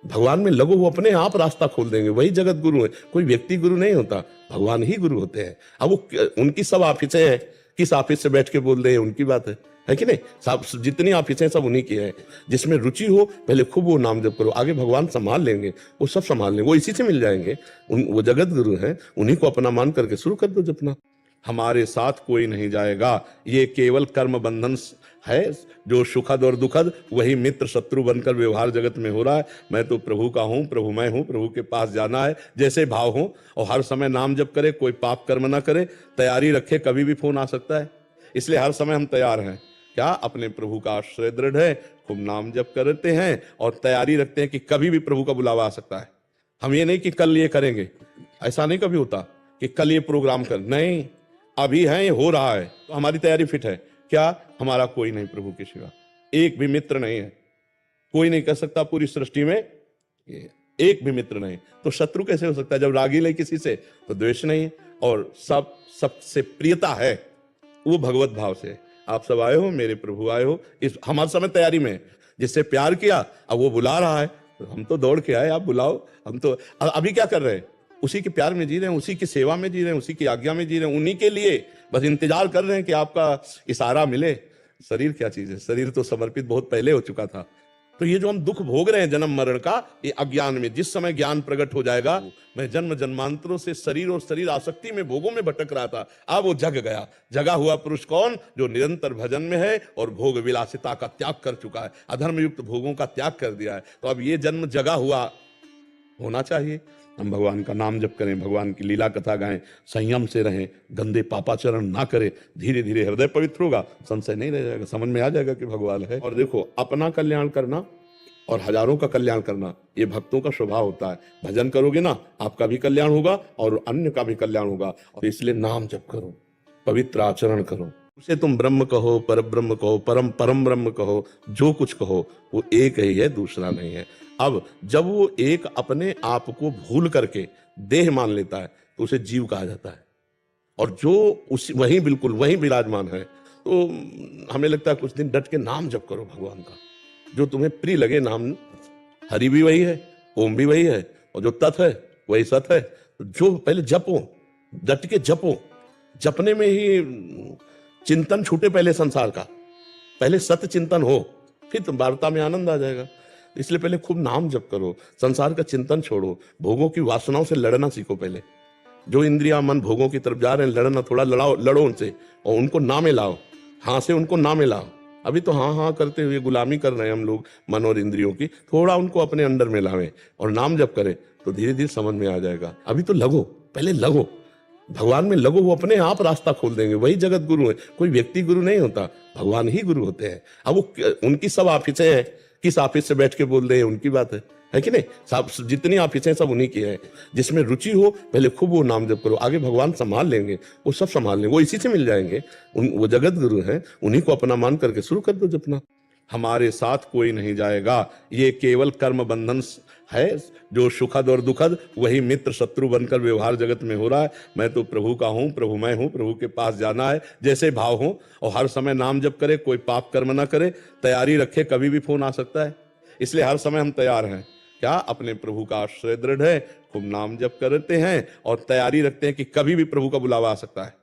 भगवान में लगो, वो अपने आप रास्ता खोल देंगे। वही जगत गुरु है, कोई व्यक्ति गुरु नहीं होता, भगवान ही गुरु होते हैं। अब वो उनकी सब ऑफिसें हैं, किस ऑफिस से बैठ के बोल रहे हैं उनकी बात है कि नहीं। सब जितनी ऑफिसें सब उन्हीं की है। जिसमें रुचि हो पहले खूब वो नाम जप करो, आगे भगवान संभाल लेंगे, वो सब संभाल लेंगे, वो इसी से मिल जाएंगे। वो जगत गुरु हैं, उन्हीं को अपना मान करके शुरू कर दो जपना। हमारे साथ कोई नहीं जाएगा, ये केवल कर्म बंधन है। जो सुखद और दुखद वही मित्र शत्रु बनकर व्यवहार जगत में हो रहा है। मैं तो प्रभु का हूँ, प्रभु मैं हूँ, प्रभु के पास जाना है, जैसे भाव हो। और हर समय नाम जप करे, कोई पाप कर्म ना करे, तैयारी रखे, कभी भी फोन आ सकता है। इसलिए हर समय हम तैयार हैं। क्या? अपने प्रभु का आश्रय दृढ़ है, खूब नाम जप करते हैं और तैयारी रखते हैं कि कभी भी प्रभु का बुलावा आ सकता है। हम ये नहीं कि कल ये करेंगे, ऐसा नहीं कभी होता कि कल ये प्रोग्राम कर, नहीं, अभी है, ये हो रहा है, तो हमारी तैयारी फिट है। क्या? हमारा कोई नहीं प्रभु के सिवा, एक भी मित्र नहीं है। कोई नहीं कर सकता पूरी सृष्टि में, एक भी मित्र नहीं। तो शत्रु कैसे हो सकता है? जब रागी नहीं किसी से तो द्वेष नहीं है, और सबसे प्रियता है वो भगवत भाव से। आप सब आए हो, मेरे प्रभु आए हो, इस हमारे समय तैयारी में। जिससे प्यार किया अब वो बुला रहा है, तो हम तो दौड़ के आए, आप बुलाओ। हम तो अभी क्या कर रहे हैं? उसी के प्यार में जी रहे हैं, उसी की सेवा में जी रहे हैं, उसी की आज्ञा में जी रहे हैं, उन्हीं के लिए बस इंतजार कर रहे हैं कि आपका इशारा मिले। शरीर क्या चीज है? शरीर तो समर्पित बहुत पहले हो चुका था। तो ये जो हम दुख भोग रहे हैं जन्म मरण का, ये अज्ञान में, जिस समय ज्ञान प्रकट हो जाएगा। मैं जन्म जन्मांतरों से शरीर और शरीर आसक्ति में भोगों में भटक रहा था, अब वो जग गया। जगा हुआ पुरुष कौन? जो निरंतर भजन में है और भोग विलासिता का त्याग कर चुका है, अधर्म युक्त भोगों का त्याग कर दिया है। तो अब ये जन्म जगा हुआ होना चाहिए। हम भगवान का नाम जप करें, भगवान की लीला कथा गाएं, संयम से रहें, गंदे पापाचरण ना करें। धीरे धीरे हृदय पवित्र होगा, संशय नहीं रह जाएगा, समझ में आ जाएगा कि भगवान है। और देखो, अपना कल्याण करना और हजारों का कल्याण करना, ये भक्तों का स्वभाव होता है। भजन करोगे ना, आपका भी कल्याण होगा और अन्य का भी कल्याण होगा। और इसलिए नाम जप करो, पवित्र आचरण करो। उसे तुम ब्रह्म कहो, पर ब्रह्म कहो, परम परम ब्रह्म कहो, जो कुछ कहो वो एक ही है, दूसरा नहीं है। अब जब वो एक अपने आप को भूल करके देह मान लेता है तो उसे जीव कहा जाता है। और जो उसी वहीं बिल्कुल वहीं विराजमान है, तो हमें लगता है कुछ दिन डट के नाम जप करो भगवान का, जो तुम्हें प्रिय लगे नाम। हरि भी वही है, ओम भी वही है, और जो तत् है वही सत है। जो पहले जपो, डट के जपो। जपने में ही चिंतन छूटे पहले संसार का, पहले सत्य चिंतन हो, फिर तुम वार्ता में आनंद आ जाएगा। इसलिए पहले खूब नाम जप करो, संसार का चिंतन छोड़ो, भोगों की वासनाओं से लड़ना सीखो। पहले जो इंद्रिया मन भोगों की तरफ जा रहे हैं, लड़ना, थोड़ा लड़ो उनसे और उनको नामे लाओ, हाँ से उनको नामे लाओ। अभी तो हाँ हाँ करते हुए गुलामी कर रहे हैं हम लोग मन और इंद्रियों की, थोड़ा उनको अपने अंडर में लावें और नाम जप करें तो धीरे धीरे समझ में आ जाएगा। अभी तो लगो, पहले लगो, भगवान में लगो, वो अपने आप रास्ता खोल देंगे। वही जगत गुरु है, कोई व्यक्ति गुरु नहीं होता, भगवान ही गुरु होते हैं। अब वो उनकी सब ऑफिसें हैं, किस ऑफिस से बैठ के बोल रहे हैं उनकी बात है कि नहीं? सब जितनी ऑफिसें सब उन्हीं की है। जिसमें रुचि हो पहले खूब वो नाम जप करो, आगे भगवान संभाल लेंगे, वो सब संभाल लेंगे, वो इसी से मिल जाएंगे। वो जगत गुरु हैं, उन्हीं को अपना मान करके शुरू कर दो जपना। हमारे साथ कोई नहीं जाएगा, ये केवल कर्म बंधन है। जो सुखद और दुखद वही मित्र शत्रु बनकर व्यवहार जगत में हो रहा है। मैं तो प्रभु का हूँ, प्रभु मैं हूँ, प्रभु के पास जाना है, जैसे भाव हो। और हर समय नाम जप करे, कोई पाप कर्म ना करे, तैयारी रखे, कभी भी फोन आ सकता है। इसलिए हर समय हम तैयार हैं। क्या? अपने प्रभु का आश्रय दृढ़ है, खूब नाम जप करते हैं और तैयारी रखते हैं कि कभी भी प्रभु का बुलावा आ सकता है।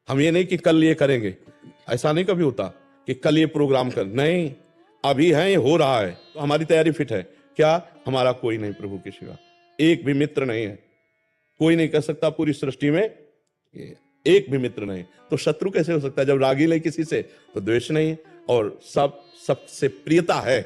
हम ये नहीं कि कल ये करेंगे, ऐसा नहीं कभी होता कि कल ये प्रोग्राम कर, नहीं, अभी है, ये हो रहा है, तो हमारी तैयारी फिट है। क्या? हमारा कोई नहीं प्रभु के सिवा, एक भी मित्र नहीं है। कोई नहीं कर सकता पूरी सृष्टि में, एक भी मित्र नहीं। तो शत्रु कैसे हो सकता है? जब रागी नहीं किसी से तो द्वेष नहीं है, और सबसे प्रियता है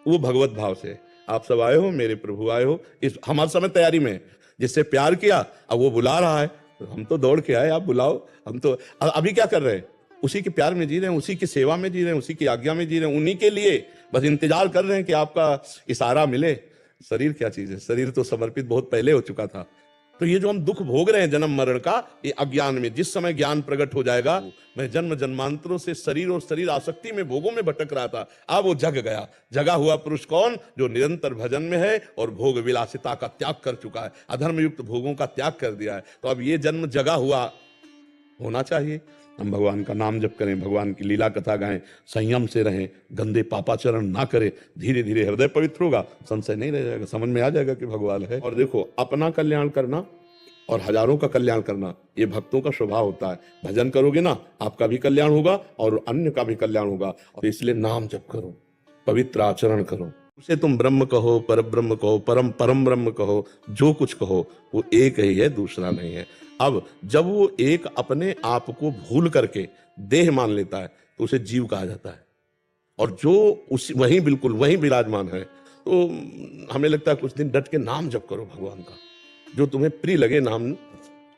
वो भगवत भाव से। आप सब आए हो, मेरे प्रभु आए हो, इस हमारे समय तैयारी में। जिससे प्यार किया अब वो बुला रहा है, तो हम तो दौड़ के आए, आप बुलाओ। हम तो अभी क्या कर रहे हैं? उसी के प्यार में जी रहे हैं, उसी की सेवा में जी रहे हैं, उसी की आज्ञा में जी रहे हैं, उन्हीं के लिए बस इंतजार कर रहे हैं कि आपका इशारा मिले। शरीर क्या चीज है? शरीर तो समर्पित बहुत पहले हो चुका था। तो ये जो हम दुख भोग रहे हैं जन्म मरण का, ये अज्ञान में, जिस समय ज्ञान प्रकट हो जाएगा। मैं जन्म जन्मांतरों से शरीर और शरीर आसक्ति में भोगों में भटक रहा था, अब वो जग गया। जगा हुआ पुरुष कौन? जो निरंतर भजन में है और भोग विलासिता का त्याग कर चुका है, अधर्म युक्त भोगों का त्याग कर दिया है। तो अब ये जन्म जगा हुआ होना चाहिए। हम भगवान का नाम जप करें, भगवान की लीला कथा गाएं, संयम से रहें, गंदे पापाचरण ना करें। धीरे धीरे हृदय पवित्र होगा, संशय नहीं रह जाएगा, समझ में आ जाएगा कि भगवान है। और देखो, अपना कल्याण करना और हजारों का कल्याण करना, ये भक्तों का स्वभाव होता है। भजन करोगे ना, आपका भी कल्याण होगा और अन्य का भी कल्याण होगा। और इसलिए नाम जप करो, पवित्र आचरण करो। उसे तुम ब्रह्म कहो, पर ब्रह्म कहो, परम परम ब्रह्म कहो, जो कुछ कहो वो एक ही है, दूसरा नहीं है। अब जब वो एक अपने आप को भूल करके देह मान लेता है तो उसे जीव कहा जाता है। और जो उस वहीं बिल्कुल वहीं विराजमान है, तो हमें लगता है कुछ दिन डट के नाम जप करो भगवान का, जो तुम्हें प्रिय लगे नाम।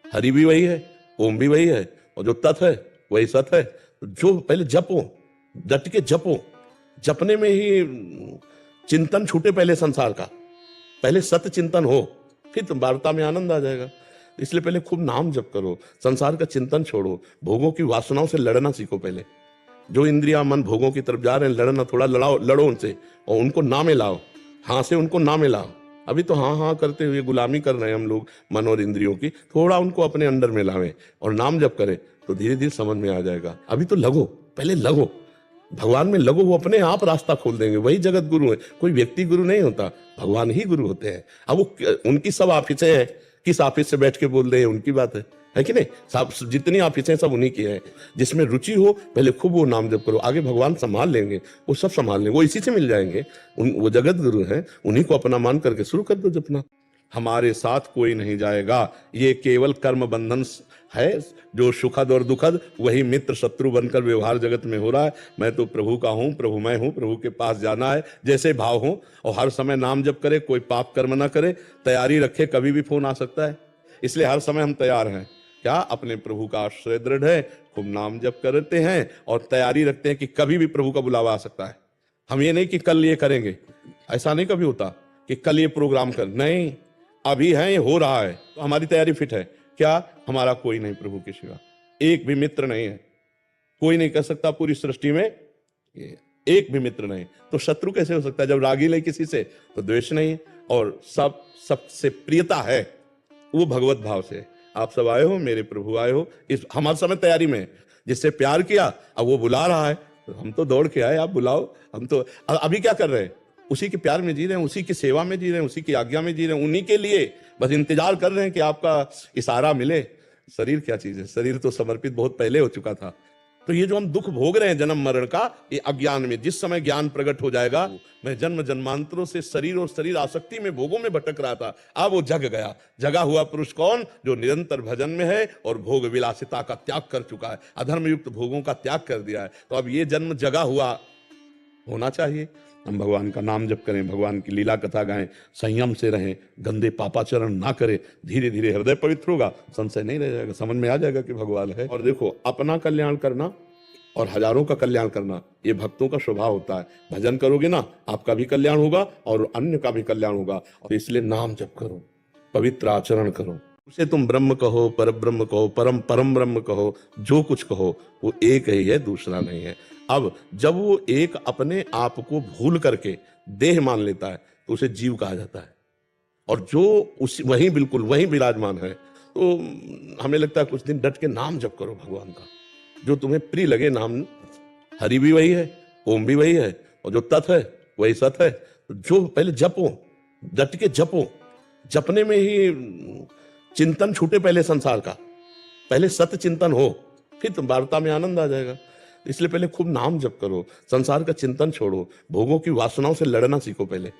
हरि भी वही है, ओम भी वही है, और जो तत् है वही सत है। तो जो पहले जपो, डट के जपो, जपने में ही चिंतन छूटे पहले संसार का, पहले सत्य चिंतन हो, फिर तुम वार्ता में आनंद आ जाएगा। इसलिए पहले खूब नाम जप करो, संसार का चिंतन छोड़ो, भोगों की वासनाओं से लड़ना सीखो। पहले जो इंद्रिया मन भोगों की तरफ जा रहे हैं, लड़ना, थोड़ा लड़ो उनसे, और उनको नामे लाओ, हाँ से उनको नामे लाओ। अभी तो हाँ हाँ करते हुए गुलामी कर रहे हैं हम लोग मन और इंद्रियों की, थोड़ा उनको अपने अंडर में लावें और नाम जप करें तो धीरे धीरे समझ में आ जाएगा। अभी तो लगो, पहले लगो, भगवान में लगो, वो अपने आप रास्ता खोल देंगे। वही जगत गुरु है, कोई व्यक्ति गुरु नहीं होता, भगवान ही गुरु होते हैं। अब वो उनकी सब ऑफिसें हैं, किस ऑफिस से बैठ के बोल रहे हैं उनकी बात है कि नहीं? सब जितनी ऑफिसें सब उन्हीं की हैं। जिसमें रुचि हो पहले खूब वो नाम जप करो, आगे भगवान संभाल लेंगे, वो सब संभाल लेंगे, वो इसी से मिल जाएंगे। वो जगत गुरु हैं, उन्हीं को अपना मान करके शुरू कर दो जपना। हमारे साथ कोई नहीं जाएगा, ये केवल कर्म बंधन है, जो सुखद और दुखद वही मित्र शत्रु बनकर व्यवहार जगत में हो रहा है। मैं तो प्रभु का हूँ, प्रभु मैं हूँ, प्रभु के पास जाना है, जैसे भाव हो, और हर समय नाम जप करे, कोई पाप कर्म ना करे, तैयारी रखे, कभी भी फोन आ सकता है, इसलिए हर समय हम तैयार हैं। क्या अपने प्रभु का आश्रय दृढ़ है, खूब नाम जप करते हैं और तैयारी रखते हैं कि कभी भी प्रभु का बुलावा आ सकता है। हम ये नहीं कि कल ये करेंगे, ऐसा नहीं कभी होता कि कल ये प्रोग्राम कर, नहीं, अभी है, ये हो रहा है, तो हमारी तैयारी फिट है। क्या? हमारा कोई नहीं प्रभु के सिवा, एक भी मित्र नहीं है, कोई नहीं कर सकता पूरी सृष्टि में, एक भी मित्र नहीं, तो शत्रु कैसे हो सकता है? जब रागी नहीं किसी से तो द्वेष नहीं है, और सबसे प्रियता है वो भगवत भाव से। आप सब आए हो, मेरे प्रभु आए हो, इस हम हर समय तैयारी में, जिससे प्यार किया अब वो बुला रहा है, तो हम तो दौड़ के आए, आप बुलाओ। हम तो अभी क्या कर रहे हैं? उसी के प्यार में जी रहे हैं, उसी की सेवा में जी रहे हैं, उसी की आज्ञा में जी रहे हैं, उन्हीं के लिए बस इंतजार कर रहे हैं कि आपका इशारा मिले। शरीर क्या चीज है? शरीर तो समर्पित बहुत पहले हो चुका था। तो ये जो हम दुख भोग रहे हैं जन्म मरण का, ये अज्ञान में, जिस समय ज्ञान प्रकट हो जाएगा, मैं जन्म जन्मांतरों से शरीर और शरीर आसक्ति में भोगों में भटक रहा था, अब वो जग गया। जगा हुआ पुरुष कौन? जो निरंतर भजन में है और भोग विलासिता का त्याग कर चुका है, अधर्म युक्त भोगों का त्याग कर दिया है। तो अब ये जन्म जगा हुआ होना चाहिए। हम भगवान का नाम जप करें, भगवान की लीला कथा गाएं, संयम से रहें, गंदे पापाचरण ना करें, धीरे धीरे हृदय पवित्र होगा, संशय नहीं रह जाएगा, समझ में आ जाएगा कि भगवान है। और देखो, अपना कल्याण करना और हजारों का कल्याण करना, ये भक्तों का स्वभाव होता है। भजन करोगे ना, आपका भी कल्याण होगा और अन्य का भी कल्याण होगा। और इसलिए नाम जप करो, पवित्र आचरण करो, उसे तुम ब्रह्म कहो, पर ब्रह्म कहो, परम परम ब्रह्म कहो, जो कुछ कहो वो एक ही है, दूसरा नहीं है। अब जब वो एक अपने आप को भूल करके देह मान लेता है तो उसे जीव कहा जाता है। और जो वहीं बिल्कुल वहीं विराजमान है, तो हमें लगता है कुछ दिन डट के नाम जप करो भगवान का, जो तुम्हें प्रिय लगे नाम। हरि भी वही है, ओम भी वही है, और जो तत् है वही सत है। तो जो पहले जपो, डट के जपो, जपने में ही चिंतन छूटे पहले संसार का, पहले सत्य चिंतन हो, फिर तुम वार्ता में आनंद आ जाएगा। इसलिए पहले खूब नाम जप करो, संसार का चिंतन छोड़ो, भोगों की वासनाओं से लड़ना सीखो। पहले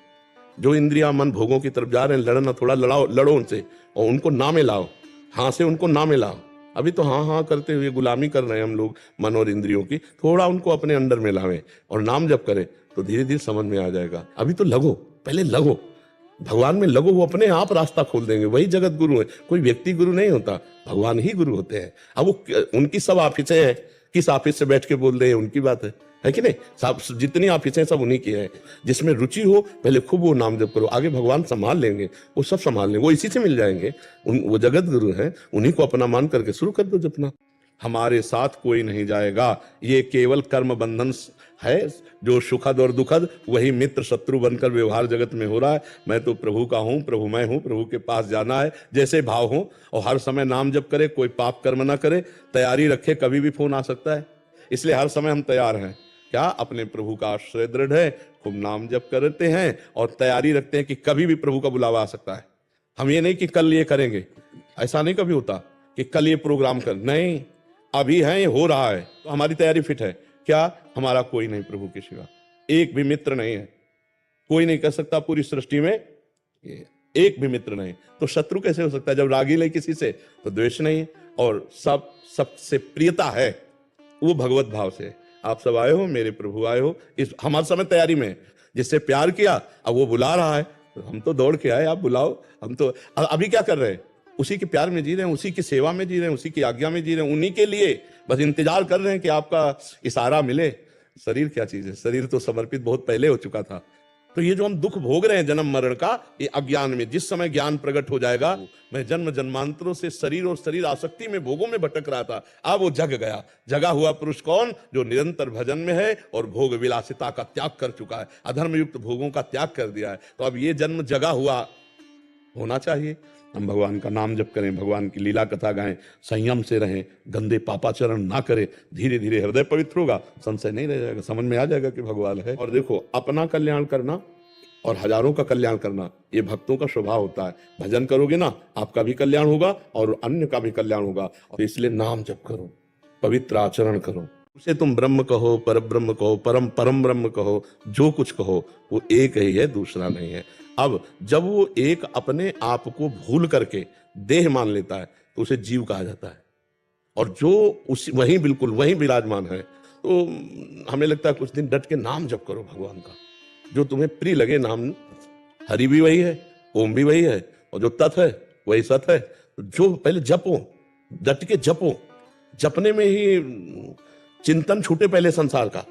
जो इंद्रिया मन भोगों की तरफ जा रहे हैं, लड़ना, थोड़ा लड़ो उनसे, और उनको नामे लाओ, हाँ से उनको नामे लाओ। अभी तो हाँ हाँ करते हुए गुलामी कर रहे हैं हम लोग मन और इंद्रियों की, थोड़ा उनको अपने अंडर में लावें और नाम जप करें तो धीरे धीरे समझ में आ जाएगा। अभी तो लगो, पहले लगो, भगवान में लगो, वो अपने आप रास्ता खोल देंगे। वही जगत गुरु है, कोई व्यक्ति गुरु नहीं होता, भगवान ही गुरु होते हैं। अब वो उनकी सब ऑफिसें हैं, किस ऑफिस से बैठ के बोल रहे हैं उनकी बात है कि नहीं? सब जितनी ऑफिसें सब उन्हीं की हैं। जिसमें रुचि हो पहले खूब वो नाम जप करो, आगे भगवान संभाल लेंगे, वो सब संभाल लेंगे, वो इसी से मिल जाएंगे। वो जगत गुरु हैं, उन्हीं को अपना मान करके शुरू कर दो जपना। हमारे साथ कोई नहीं जाएगा, ये केवल कर्म बंधन है, जो सुखद और दुखद वही मित्र शत्रु बनकर व्यवहार जगत में हो रहा है। मैं तो प्रभु का हूँ, प्रभु मैं हूँ, प्रभु के पास जाना है, जैसे भाव हो, और हर समय नाम जप करे, कोई पाप कर्म ना करे, तैयारी रखे, कभी भी फोन आ सकता है, इसलिए हर समय हम तैयार हैं। क्या? अपने प्रभु का आश्रय दृढ़ है, खूब नाम जप करते हैं और तैयारी रखते हैं कि कभी भी प्रभु का बुलावा आ सकता है। हम ये नहीं कि कल ये करेंगे, ऐसा नहीं कभी होता कि कल ये प्रोग्राम कर, नहीं, अभी है, ये हो रहा है, तो हमारी तैयारी फिट है। क्या? हमारा कोई नहीं प्रभु के सिवा, एक भी मित्र नहीं है, कोई नहीं कर सकता पूरी सृष्टि में, एक भी मित्र नहीं तो शत्रु कैसे हो सकता है? जब रागी नहीं किसी से तो द्वेष नहीं है, और सबसे प्रियता है वो भगवत भाव से। आप सब आए हो, मेरे प्रभु आए हो, इस हमारे समय तैयारी में है। जिससे प्यार किया अब वो बुला रहा है, तो हम तो दौड़ के आए, आप बुलाओ। हम तो अभी क्या कर रहे हैं? उसी के प्यार में जी रहे हैं, उसी की सेवा में जी रहे हैं, उसी की आज्ञा में जी रहे हैं, उन्हीं के लिए बस इंतजार कर रहे हैं कि आपका इशारा मिले। शरीर क्या चीज है? शरीर तो समर्पित बहुत पहले हो चुका था। तो ये जो हम दुख भोग रहे हैं जन्म मरण का, ये अज्ञान में, जिस समय ज्ञान प्रकट हो जाएगा। मैं जन्म जन्मांतरों से शरीर और शरीर आसक्ति में, भोगों में भटक रहा था, अब वो जग गया। जगा हुआ पुरुष कौन? जो निरंतर भजन में है और भोग विलासिता का त्याग कर चुका है, अधर्म युक्त भोगों का त्याग कर दिया है। तो अब ये जन्म जगा हुआ होना चाहिए। हम भगवान का नाम जप करें, भगवान की लीला कथा गाएं, संयम से रहें, गंदे पापाचरण ना करें। धीरे धीरे हृदय पवित्र होगा, संशय नहीं रह जाएगा, समझ में आ जाएगा कि भगवान है। और देखो, अपना कल्याण करना और हजारों का कल्याण करना ये भक्तों का स्वभाव होता है। भजन करोगे ना, आपका भी कल्याण होगा और अन्य का भी कल्याण होगा। और इसलिए नाम जप करो, पवित्र आचरण करो। उसे तुम ब्रह्म कहो, पर ब्रह्म कहो, परम परम ब्रह्म कहो, जो कुछ कहो वो एक ही है, दूसरा नहीं है। अब जब वो एक अपने आप को भूल करके देह मान लेता है तो उसे जीव कहा जाता है। और जो उसी वहीं बिल्कुल वहीं विराजमान है, तो हमें लगता है कुछ दिन डट के नाम जप करो भगवान का, जो तुम्हें प्रिय लगे नाम। हरि भी वही है, ओम भी वही है, और जो तत् है वही सत है। जो पहले जपो, डट के जपो। जपने में ही चिंतन छूटे पहले संसार का,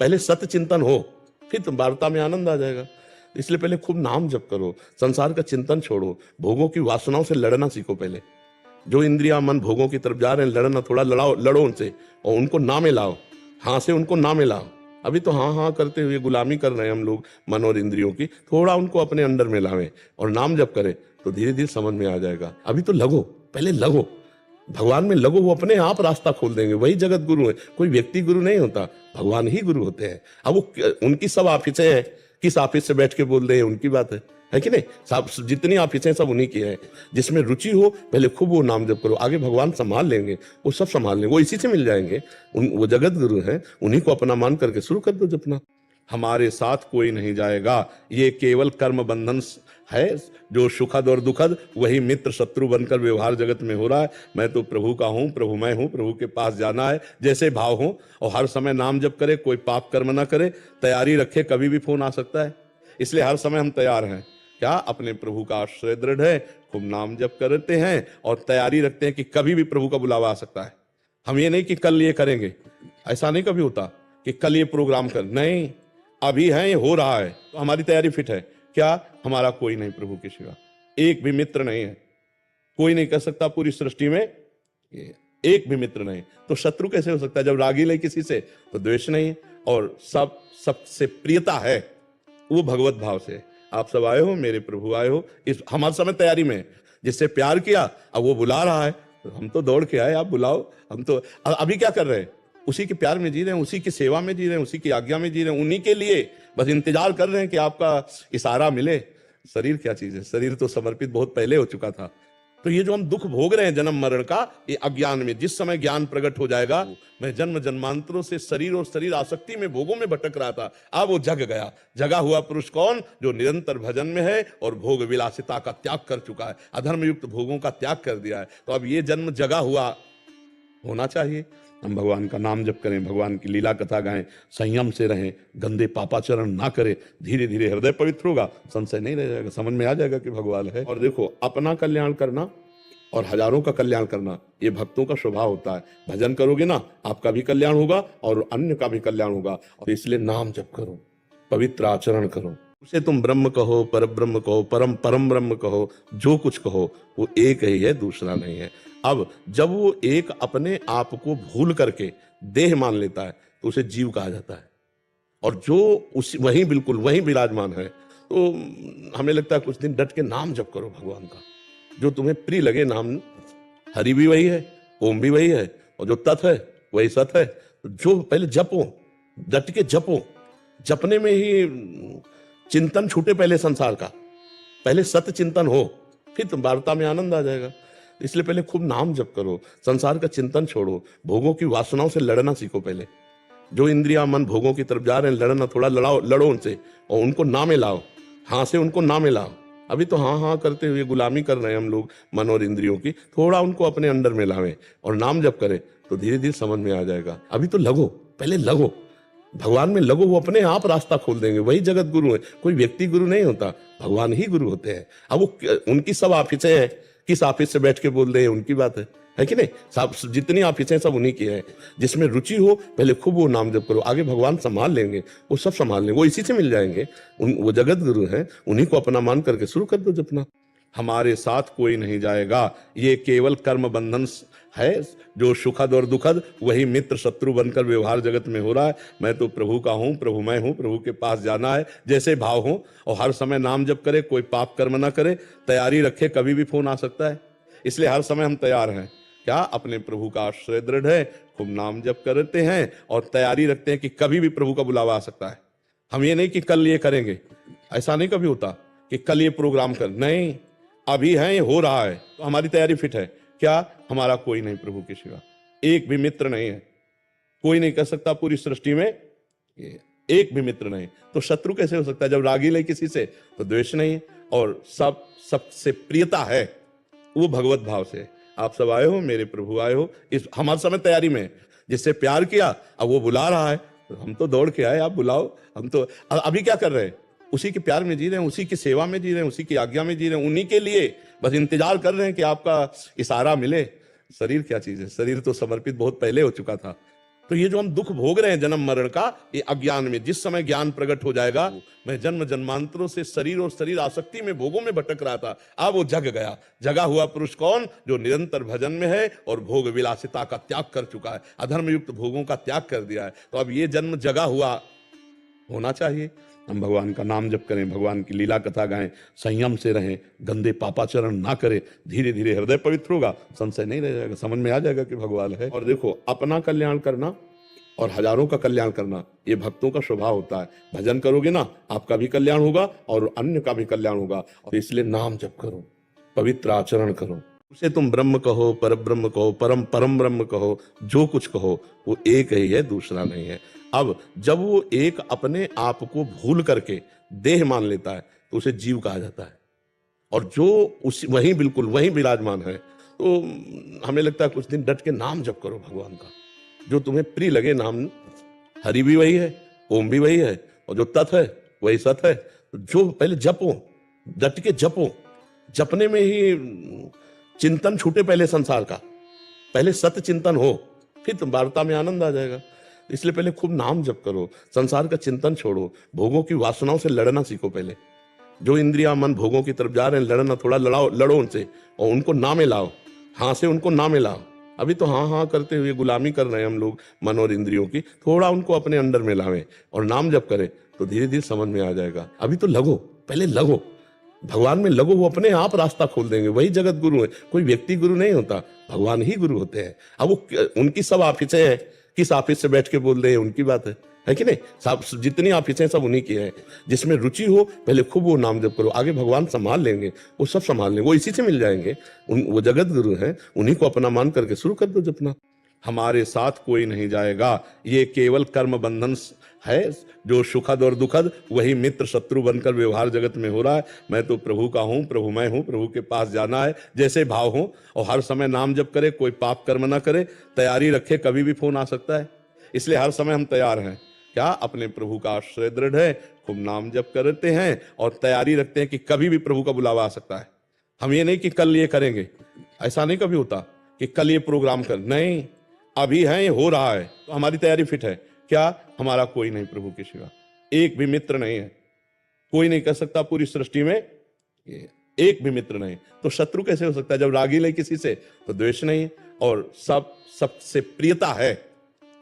पहले सत्य चिंतन हो, फिर तुम वार्ता में आनंद आ जाएगा। इसलिए पहले खूब नाम जप करो, संसार का चिंतन छोड़ो, भोगों की वासनाओं से लड़ना सीखो। पहले जो इंद्रिया मन भोगों की तरफ जा रहे हैं, लड़ना थोड़ा लड़ो उनसे, और उनको नामे लाओ, हाँ से उनको नामे लाओ। अभी तो हाँ हाँ करते हुए गुलामी कर रहे हैं हम लोग मन और इंद्रियों की, थोड़ा उनको अपने अंडर में लावें और नाम जप करें तो धीरे धीरे समझ में आ जाएगा। अभी तो लगो, पहले लगो, भगवान में लगो, वो अपने आप रास्ता खोल देंगे। वही जगत गुरु है, कोई व्यक्ति गुरु नहीं होता, भगवान ही गुरु होते हैं। अब वो उनकी सब ऑफिसें हैं, किस ऑफिस से बैठ के बोल रहे हैं उनकी बात है कि नहीं? सब जितनी ऑफिसें सब उन्हीं की हैं। जिसमें रुचि हो पहले खूब वो नाम जप करो, आगे भगवान संभाल लेंगे, वो सब संभाल लेंगे, वो इसी से मिल जाएंगे। वो जगत गुरु हैं, उन्हीं को अपना मान करके शुरू कर दो जपना। हमारे साथ कोई नहीं जाएगा, ये केवल कर्म बंधन है। जो सुखद और दुखद वही मित्र शत्रु बनकर व्यवहार जगत में हो रहा है। मैं तो प्रभु का हूँ, प्रभु मैं हूँ, प्रभु के पास जाना है, जैसे भाव हो। और हर समय नाम जप करे, कोई पाप कर्म ना करे, तैयारी रखे, कभी भी फोन आ सकता है। इसलिए हर समय हम तैयार हैं। क्या? अपने प्रभु का आश्रय दृढ़ है, खूब नाम जप करते हैं और तैयारी रखते हैं कि कभी भी प्रभु का बुलावा आ सकता है। हम ये नहीं कि कल ये करेंगे, ऐसा नहीं कभी होता कि कल ये प्रोग्राम कर, नहीं, अभी है, ये हो रहा है, तो हमारी तैयारी फिट है। क्या? हमारा कोई नहीं प्रभु के सिवा, एक भी मित्र नहीं है, कोई नहीं कर सकता पूरी सृष्टि में, एक भी मित्र नहीं तो शत्रु कैसे हो सकता है? जब रागी नहीं किसी से तो द्वेष नहीं है, और सबसे प्रियता है वो भगवत भाव से। आप सब आए हो, मेरे प्रभु आए हो, इस हमारे समय तैयारी में है। जिससे प्यार किया अब वो बुला रहा है, तो हम तो दौड़ के आए, आप बुलाओ। हम तो अभी क्या कर रहे हैं? उसी के प्यार में जी रहे हैं, उसी की सेवा में जी रहे हैं, उसी की आज्ञा में जी रहे हैं, उन्हीं के लिए बस इंतजार कर रहे हैं कि आपका इशारा मिले। शरीर क्या चीज है? शरीर तो समर्पित बहुत पहले हो चुका था। तो ये जो हम दुख भोग रहे हैं जन्म मरण का, ये अज्ञान में, जिस समय ज्ञान प्रकट हो जाएगा। मैं जन्म जन्मांतरों से शरीर और शरीर आसक्ति में, भोगों में भटक रहा था, अब वो जग गया। जगा हुआ पुरुष कौन? जो निरंतर भजन में है और भोग विलासिता का त्याग कर चुका है, अधर्म युक्त भोगों का त्याग कर दिया है। तो अब ये जन्म जगा हुआ होना चाहिए। हम भगवान का नाम जप करें, भगवान की लीला कथा गाएं, संयम से रहें, गंदे पापाचरण ना करें। धीरे धीरे हृदय पवित्र होगा, संशय नहीं रह जाएगा, समझ में आ जाएगा कि भगवान है। और देखो, अपना कल्याण करना और हजारों का कल्याण करना ये भक्तों का स्वभाव होता है। भजन करोगे ना, आपका भी कल्याण होगा और अन्य का भी कल्याण होगा। और इसलिए नाम जप करो, पवित्र आचरण करो। उसे तुम ब्रह्म कहो, पर ब्रह्म कहो, परम परम ब्रह्म कहो, जो कुछ कहो वो एक ही है, दूसरा नहीं है। अब जब वो एक अपने आप को भूल करके देह मान लेता है तो उसे जीव कहा जाता है। और जो उसी वहीं बिल्कुल वहीं विराजमान है, तो हमें लगता है कुछ दिन डट के नाम जप करो भगवान का, जो तुम्हें प्रिय लगे नाम। हरि भी वही है, ओम भी वही है, और जो तत् है वही सत है। जो पहले जपो, डट के जपो। जपने में ही चिंतन छूटे पहले संसार का, पहले सत्य चिंतन हो, फिर तुम वार्ता में आनंद आ जाएगा। इसलिए पहले खूब नाम जप करो, संसार का चिंतन छोड़ो, भोगों की वासनाओं से लड़ना सीखो। पहले जो इंद्रिया मन भोगों की तरफ जा रहे हैं, लड़ना थोड़ा लड़ो उनसे, और उनको नामे लाओ, हाँ से उनको नामे लाओ। अभी तो हाँ हाँ करते हुए गुलामी कर रहे हैं हम लोग मन और इंद्रियों की। थोड़ा उनको अपने अंडर में लावें और नाम जप करें तो धीरे धीरे समझ में आ जाएगा। अभी तो लगो, पहले लगो, भगवान में लगो, वो अपने आप रास्ता खोल देंगे। वही जगत गुरु है, कोई व्यक्ति गुरु नहीं होता, भगवान ही गुरु होते हैं। अब वो उनकी सब ऑफिसें हैं, किस ऑफिस से बैठ के बोल रहे हैं उनकी बात है कि नहीं? सब जितनी ऑफिसें सब उन्हीं की हैं। जिसमें रुचि हो पहले खूब वो नाम जप करो, आगे भगवान संभाल लेंगे, वो सब संभाल लेंगे, वो इसी से मिल जाएंगे। वो जगत गुरु हैं, उन्हीं को अपना मान करके शुरू कर दो जपना। हमारे साथ कोई नहीं जाएगा, ये केवल कर्म बंधन है। जो सुखद और दुखद वही मित्र शत्रु बनकर व्यवहार जगत में हो रहा है। मैं तो प्रभु का हूँ, प्रभु मैं हूँ, प्रभु के पास जाना है, जैसे भाव हो। और हर समय नाम जप करे, कोई पाप कर्म ना करे, तैयारी रखे, कभी भी फोन आ सकता है, इसलिए हर समय हम तैयार हैं। क्या अपने प्रभु का आश्रय दृढ़ है, खूब नाम जप करते हैं और तैयारी रखते हैं कि कभी भी प्रभु का बुलावा आ सकता है। हम ये नहीं कि कल ये करेंगे, ऐसा नहीं कभी होता कि कल ये प्रोग्राम कर, नहीं, अभी है, ये हो रहा है, तो हमारी तैयारी फिट है। क्या हमारा कोई नहीं प्रभु के सिवा, एक भी मित्र नहीं है, कोई नहीं कर सकता पूरी सृष्टि में, एक भी मित्र नहीं। तो शत्रु कैसे हो सकता है? जब रागी ले किसी से तो द्वेष नहीं है, और सबसे प्रियता है वो भगवत भाव से। आप सब आए हो, मेरे प्रभु आए हो, इस हमारे समय तैयारी में। जिससे प्यार किया अब वो बुला रहा है, तो हम तो दौड़ के आए, आप बुलाओ। हम तो अभी क्या कर रहे हैं? उसी के प्यार में जी रहे हैं, उसी की सेवा में जी रहे हैं, उसी की आज्ञा में जी रहे हैं, उन्हीं के लिए बस इंतजार कर रहे हैं कि आपका इशारा मिले। शरीर क्या चीज है? शरीर तो समर्पित बहुत पहले हो चुका था। तो ये जो हम दुख भोग रहे हैं जन्म मरण का, ये अज्ञान में, जिस समय ज्ञान प्रकट हो जाएगा। मैं जन्म जन्मांतरों से शरीर और शरीर आसक्ति में, भोगों में भटक रहा था, अब वो जग गया। जगा हुआ पुरुष कौन? जो निरंतर भजन में है और भोग विलासिता का त्याग कर चुका है, अधर्म युक्त भोगों का त्याग कर दिया है। तो अब ये जन्म जगा हुआ होना चाहिए। हम भगवान का नाम जप करें, भगवान की लीला कथा गाएं, संयम से रहें, गंदे पापाचरण ना करें। धीरे धीरे हृदय पवित्र होगा, संशय नहीं रह जाएगा, समझ में आ जाएगा कि भगवान है। और देखो, अपना कल्याण करना और हजारों का कल्याण करना, ये भक्तों का स्वभाव होता है। भजन करोगे ना, आपका भी कल्याण होगा और अन्य का भी कल्याण होगा। तो इसलिए नाम जप करो, पवित्र आचरण करो। उसे तुम ब्रह्म कहो, पर ब्रह्म कहो, परम परम ब्रह्म कहो, जो कुछ कहो वो एक ही है, दूसरा नहीं है। अब जब वो एक अपने आप को भूल करके देह मान लेता है तो उसे जीव कहा जाता है। और जो उसी वहीं बिल्कुल वहीं विराजमान है, तो हमें लगता है कुछ दिन डट के नाम जप करो भगवान का, जो तुम्हें प्रिय लगे नाम। हरि भी वही है, ओम भी वही है, और जो तत् है वही सत है। तो जो पहले जपो, डट के जपो, जपने में ही चिंतन छूटे पहले संसार का, पहले सत्य चिंतन हो, फिर तुम वार्ता में आनंद आ जाएगा। इसलिए पहले खूब नाम जप करो, संसार का चिंतन छोड़ो, भोगों की वासनाओं से लड़ना सीखो। पहले जो इंद्रिया मन भोगों की तरफ जा रहे हैं, लड़ना, थोड़ा लड़ो उनसे और उनको नामे लाओ, हाँ से उनको नामे लाओ। अभी तो हाँ हाँ करते हुए गुलामी कर रहे हैं हम लोग मन और इंद्रियों की। थोड़ा उनको अपने अंडर में लावें और नाम जप करें तो धीरे धीरे समझ में आ जाएगा। अभी तो लगो, पहले लगो, भगवान में लगो, वो अपने आप रास्ता खोल देंगे। वही जगत गुरु है, कोई व्यक्ति गुरु नहीं होता, भगवान ही गुरु होते हैं। अब वो उनकी सब ऑफिसें हैं, किस ऑफिस से बैठ के बोल रहे हैं उनकी बात है कि नहीं? सब जितनी ऑफिसें सब उन्हीं की हैं। जिसमें रुचि हो पहले खूब वो नाम जप करो, आगे भगवान संभाल लेंगे, वो सब संभाल लेंगे, वो इसी से मिल जाएंगे। वो जगत गुरु हैं, उन्हीं को अपना मान करके शुरू कर दो जपना। हमारे साथ कोई नहीं जाएगा, ये केवल कर्म बंधन है। जो सुखद और दुखद वही मित्र शत्रु बनकर व्यवहार जगत में हो रहा है। मैं तो प्रभु का हूँ, प्रभु मैं हूँ, प्रभु के पास जाना है, जैसे भाव हो। और हर समय नाम जप करे, कोई पाप कर्म ना करे, तैयारी रखे, कभी भी फोन आ सकता है, इसलिए हर समय हम तैयार हैं। क्या अपने प्रभु का आश्रय दृढ़ है, खूब नाम जप करते हैं और तैयारी रखते हैं कि कभी भी प्रभु का बुलावा आ सकता है। हम ये नहीं कि कल ये करेंगे, ऐसा नहीं कभी होता कि कल ये प्रोग्राम कर, नहीं, अभी है, ये हो रहा है, तो हमारी तैयारी फिट है। क्या हमारा कोई नहीं प्रभु के सिवा, एक भी मित्र नहीं है, कोई नहीं कर सकता पूरी सृष्टि में, एक भी मित्र नहीं। तो शत्रु कैसे हो सकता है? जब रागी ले किसी से तो द्वेष नहीं है, और सबसे प्रियता है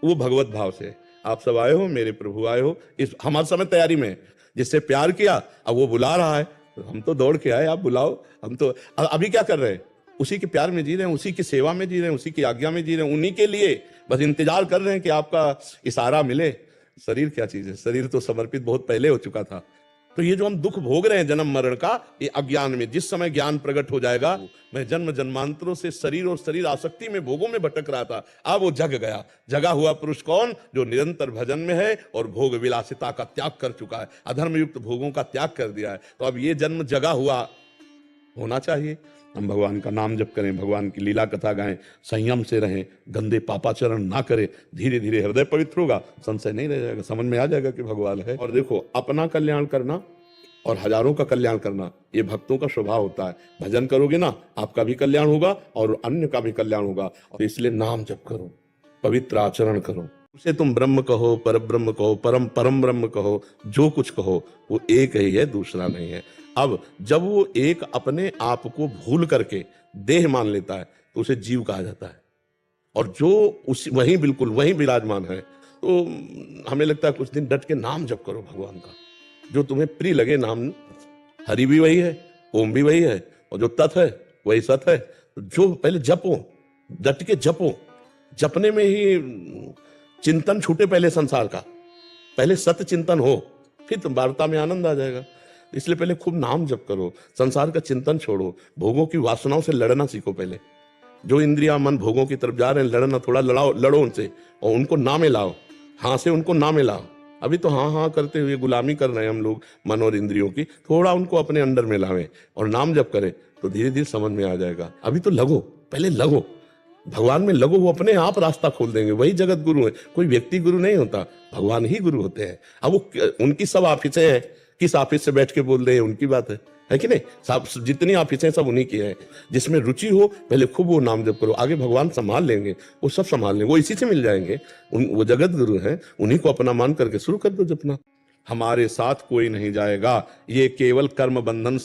वो भगवत भाव से। आप सब आए हो, मेरे प्रभु आए हो, इस हमारे समय तैयारी में। जिससे प्यार किया अब वो बुला रहा है, तो हम तो दौड़ के आए, आप बुलाओ। हम तो अभी क्या कर रहे हैं? उसी के प्यार में जी रहे हैं, उसी की सेवा में जी रहे हैं, उसी की आज्ञा में जी रहे हैं, उन्हीं के लिए बस इंतजार कर रहे हैं कि आपका इशारा मिले। शरीर क्या चीज है? शरीर तो समर्पित बहुत पहले हो चुका था, तो ये जो हम दुख भोग रहे हैं जन्म मरण का, ये अज्ञान में, जिस समय ज्ञान प्रकट हो जाएगा, मैं जन्म जन्मांतरों से शरीर और शरीर आसक्ति में भोगों में भटक रहा था, अब वो जग गया। जगा हुआ पुरुष कौन? जो निरंतर भजन में है और भोग विलासिता का त्याग कर चुका है, अधर्म युक्त भोगों का त्याग कर दिया है। तो अब ये जन्म जगा हुआ होना चाहिए। हम भगवान का नाम जप करें, भगवान की लीला कथा गाएं, संयम से रहें, गंदे पापाचरण ना करें, धीरे धीरे हृदय पवित्र होगा, संशय नहीं रह जाएगा, समझ में आ जाएगा कि भगवान है। और देखो, अपना कल्याण करना और हजारों का कल्याण करना, ये भक्तों का स्वभाव होता है। भजन करोगे ना, आपका भी कल्याण होगा और अन्य का भी कल्याण होगा। और इसलिए नाम जप करो, पवित्र आचरण करो, उसे तुम ब्रह्म कहो, पर ब्रह्म कहो, परम परम ब्रह्म कहो, जो कुछ कहो वो एक ही है, दूसरा नहीं है। अब जब वो एक अपने आप को भूल करके देह मान लेता है तो उसे जीव कहा जाता है। और जो उसी वहीं बिल्कुल वहीं विराजमान है, तो हमें लगता है कुछ दिन डट के नाम जप करो भगवान का, जो तुम्हें प्रिय लगे नाम। हरि भी वही है, ओम भी वही है, और जो तत् है वही सत है। जो पहले जपो, डट के जपो, जपने में ही चिंतन छूटे पहले संसार का, पहले सत्य चिंतन हो, फिर तुम वार्ता में आनंद आ जाएगा। इसलिए पहले खूब नाम जप करो, संसार का चिंतन छोड़ो, भोगों की वासनाओं से लड़ना सीखो। पहले जो इंद्रिया मन भोगों की तरफ जा रहे हैं, लड़ना, थोड़ा लड़ो उनसे और उनको नामे लाओ, हाँ से उनको नामे लाओ। अभी तो हाँ हाँ करते हुए गुलामी कर रहे हैं हम लोग मन और इंद्रियों की, थोड़ा उनको अपने अंडर में लावें और नाम जप करें तो धीरे धीरे समझ में आ जाएगा। अभी तो लगो, पहले लगो, भगवान में लगो, वो अपने आप रास्ता खोल देंगे। वही जगत गुरु है, कोई व्यक्ति गुरु नहीं होता, भगवान ही गुरु होते हैं। अब वो उनकी सब ऑफिसें हैं, किस ऑफिस से बैठ के बोल रहे हैं उनकी बात है कि नहीं? सब जितनी ऑफिसें सब उन्हीं की हैं। जिसमें रुचि हो पहले खूब वो नाम जप करो, आगे भगवान संभाल लेंगे, वो सब संभाल लेंगे, वो इसी से मिल जाएंगे। वो जगत गुरु हैं, उन्हीं को अपना मान करके शुरू कर दो जपना। हमारे साथ कोई नहीं जाएगा, ये केवल कर्म बंधन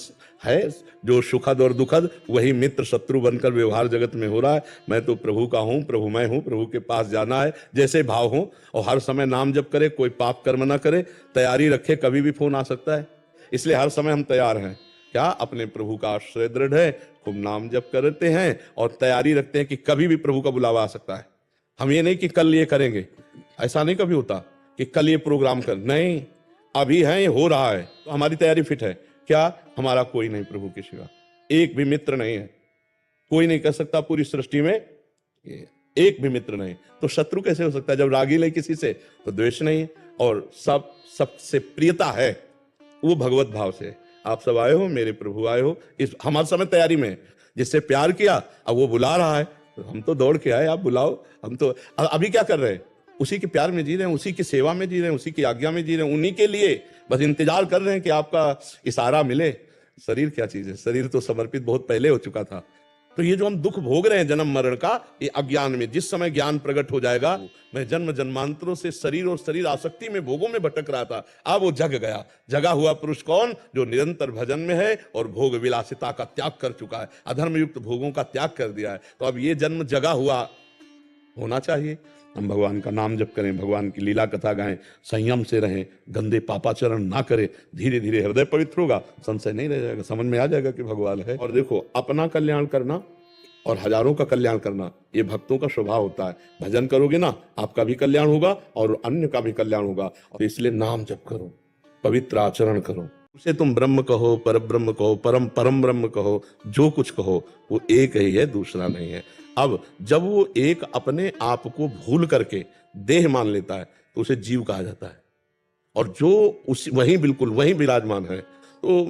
है, जो सुखद और दुखद वही मित्र शत्रु बनकर व्यवहार जगत में हो रहा है। मैं तो प्रभु का हूँ, प्रभु मैं हूँ, प्रभु के पास जाना है, जैसे भाव हो। और हर समय नाम जप करे, कोई पाप कर्म ना करे, तैयारी रखे, कभी भी फोन आ सकता है, इसलिए हर समय हम तैयार हैं। क्या? अपने प्रभु का आश्रय दृढ़ है, खूब नाम जप करते हैं और तैयारी रखते हैं कि कभी भी प्रभु का बुलावा आ सकता है। हम ये नहीं कि कल ये करेंगे, ऐसा नहीं कभी होता कि कल ये प्रोग्राम कर, नहीं, अभी है, ये हो रहा है, तो हमारी तैयारी फिट है। क्या? हमारा कोई नहीं प्रभु के सिवा, एक भी मित्र नहीं है, कोई नहीं कर सकता पूरी सृष्टि में, एक भी मित्र नहीं। तो शत्रु कैसे हो सकता है? जब रागी नहीं किसी से तो द्वेष नहीं है, और सबसे प्रियता है वो भगवत भाव से। आप सब आए हो, मेरे प्रभु आए हो, इस हम हर समय तैयारी में, जिससे प्यार किया अब वो बुला रहा है, तो हम तो दौड़ के आए, आप बुलाओ। हम तो अभी क्या कर रहे हैं? उसी के प्यार में जी रहे हैं, उसी की सेवा में जी रहे हैं, उसी की आज्ञा में जी रहे हैं, उन्हीं के लिए बस इंतजार कर रहे हैं कि आपका इशारा मिले। शरीर क्या चीज है? शरीर तो समर्पित बहुत पहले हो चुका था। तो ये जो हम दुख भोग रहे हैं जन्म मरण का, ये अज्ञान में, जिस समय ज्ञान प्रकट हो जाएगा, मैं जन्म जन्मांतरों से शरीर और शरीर आसक्ति में भोगों में भटक रहा था, अब वो जग गया। जगा हुआ पुरुष कौन? जो निरंतर भजन में है और भोग विलासिता का त्याग कर चुका है, अधर्म युक्त भोगों का त्याग कर दिया है। तो अब ये जन्म जगा हुआ होना चाहिए। हम भगवान का नाम जप करें, भगवान की लीला कथा गाएं, संयम से रहें, गंदे पापाचरण ना करें, धीरे धीरे हृदय पवित्र होगा, संशय नहीं रह जाएगा, समझ में आ जाएगा कि भगवान है। और देखो, अपना कल्याण करना और हजारों का कल्याण करना, ये भक्तों का स्वभाव होता है। भजन करोगे ना, आपका भी कल्याण होगा और अन्य का भी कल्याण होगा। और इसलिए नाम जप करो, पवित्र आचरण करो, उसे तुम ब्रह्म कहो, पर ब्रह्म कहो, परम परम ब्रह्म कहो, जो कुछ कहो वो एक ही है, दूसरा नहीं है। अब जब वो एक अपने आप को भूल करके देह मान लेता है तो उसे जीव कहा जाता है। और जो उसी वहीं बिल्कुल वहीं विराजमान है, तो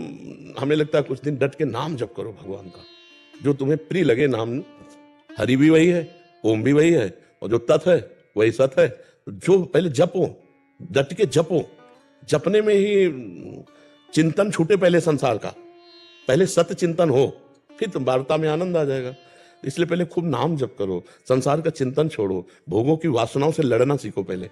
हमें लगता है कुछ दिन डट के नाम जप करो भगवान का, जो तुम्हें प्रिय लगे नाम। हरि भी वही है, ओम भी वही है, और जो तत् है वही सत है। जो पहले जपो, डट के जपो, जपने में ही चिंतन छूटे पहले संसार का, पहले सत्य चिंतन हो, फिर तुम वार्ता में आनंद आ जाएगा। इसलिए पहले खूब नाम जप करो, संसार का चिंतन छोड़ो, भोगों की वासनाओं से लड़ना सीखो। पहले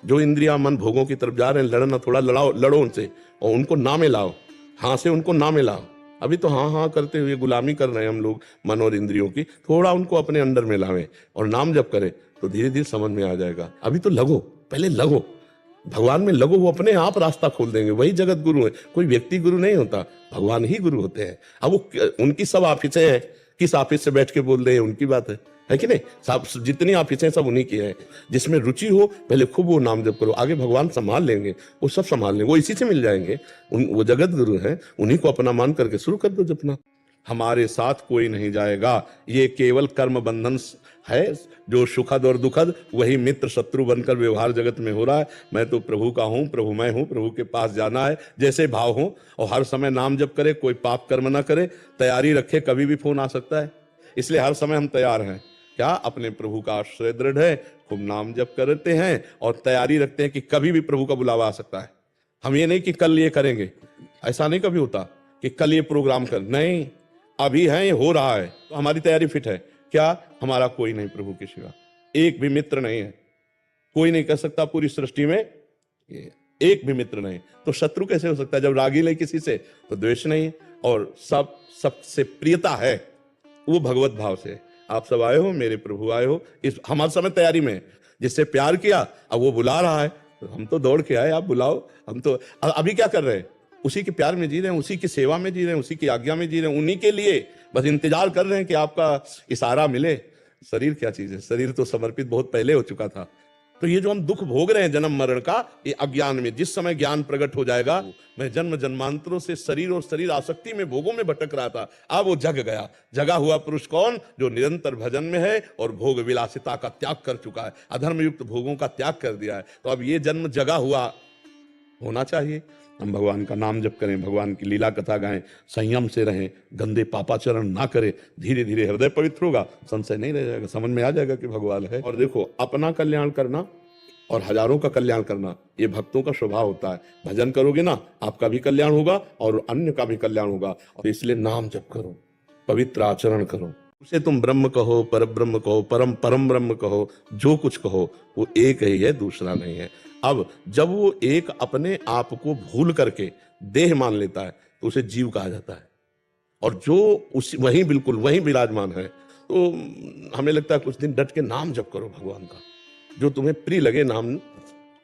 जो इंद्रिया मन भोगों की तरफ जा रहे हैं, लड़ना, थोड़ा लड़ो उनसे और उनको नामे लाओ, हाँ से उनको नामे लाओ। अभी तो हाँ हाँ करते हुए गुलामी कर रहे हैं हम लोग मन और इंद्रियों की, थोड़ा उनको अपने अंडर में लावें और नाम जप करें तो धीरे धीरे समझ में आ जाएगा। अभी तो लगो, पहले लगो, भगवान में लगो, वो अपने आप रास्ता खोल देंगे। वही जगत गुरु है, कोई व्यक्ति गुरु नहीं होता, भगवान ही गुरु होते हैं। अब वो उनकी सब ऑफिसें हैं, किस ऑफिस से बैठ के बोल रहे हैं उनकी बात है है कि नहीं? सब जितनी ऑफिसें सब उन्हीं की हैं। जिसमें रुचि हो पहले खूब वो नाम जप करो, आगे भगवान संभाल लेंगे, वो सब संभाल लेंगे, वो इसी से मिल जाएंगे। वो जगत गुरु हैं, उन्हीं को अपना मान करके शुरू कर दो जपना। हमारे साथ कोई नहीं जाएगा, ये केवल कर्म बंधन है, जो सुखद और दुखद वही मित्र शत्रु बनकर व्यवहार जगत में हो रहा है। मैं तो प्रभु का हूँ, प्रभु मैं हूँ, प्रभु के पास जाना है, जैसे भाव हो, और हर समय नाम जप करे, कोई पाप कर्म ना करे, तैयारी रखे, कभी भी फोन आ सकता है, इसलिए हर समय हम तैयार हैं। क्या? अपने प्रभु का आश्रय दृढ़ है, खूब नाम जप करते हैं और तैयारी रखते हैं कि कभी भी प्रभु का बुलावा आ सकता है। हम ये नहीं कि कल ये करेंगे, ऐसा नहीं कभी होता कि कल ये प्रोग्राम कर, नहीं, अभी है, ये हो रहा है, तो हमारी तैयारी फिट है। क्या? हमारा कोई नहीं प्रभु के सिवा, एक भी मित्र नहीं है, कोई नहीं कर सकता पूरी सृष्टि में, एक भी मित्र नहीं, तो शत्रु कैसे हो सकता है? जब रागी ले किसी से तो द्वेष नहीं है, और सबसे प्रियता है, वो भगवत भाव से। आप सब आए हो, मेरे प्रभु आए हो, इस हमारे समय तैयारी में, जिससे प्यार किया अब वो बुला रहा है, तो हम तो दौड़ के आए, आप बुलाओ। हम तो अभी क्या कर रहे हैं? उसी के प्यार में जी रहे हैं, उसी की सेवा में जी रहे हैं, उसी की आज्ञा में जी रहे हैं, उन्हीं के लिए बस इंतजार कर रहे हैं कि आपका इशारा मिले। शरीर क्या चीज है? शरीर तो समर्पित बहुत पहले हो चुका था। तो ये जो हम दुख भोग रहे हैं जन्म मरण का, ये अज्ञान में, जिस समय ज्ञान प्रकट हो जाएगा, मैं जन्म जन्मांतरों से शरीर और शरीर आसक्ति में भोगों में भटक रहा था, अब वो जग गया। जगा हुआ पुरुष कौन? जो निरंतर भजन में है और भोग विलासिता का त्याग कर चुका है, अधर्म युक्त भोगों का त्याग कर दिया है। तो अब ये जन्म जगा हुआ होना चाहिए। हम भगवान का नाम जप करें, भगवान की लीला कथा गाएं, संयम से रहें, गंदे पापाचरण ना करें, धीरे धीरे हृदय पवित्र होगा, संशय नहीं रह जाएगा, समझ में आ जाएगा कि भगवान है। और देखो, अपना कल्याण करना और हजारों का कल्याण करना, ये भक्तों का स्वभाव होता है। भजन करोगे ना, आपका भी कल्याण होगा और अन्य का भी कल्याण होगा। और इसलिए नाम जप करो, पवित्र आचरण करो, उसे तुम ब्रह्म कहो, पर ब्रह्म कहो, परम परम ब्रह्म कहो, जो कुछ कहो वो एक ही है, दूसरा नहीं है। अब जब वो एक अपने आप को भूल करके देह मान लेता है तो उसे जीव कहा जाता है, और जो उसी वहीं बिल्कुल वहीं विराजमान है, तो हमें लगता है कुछ दिन डट के नाम जप करो भगवान का, जो तुम्हें प्रिय लगे नाम।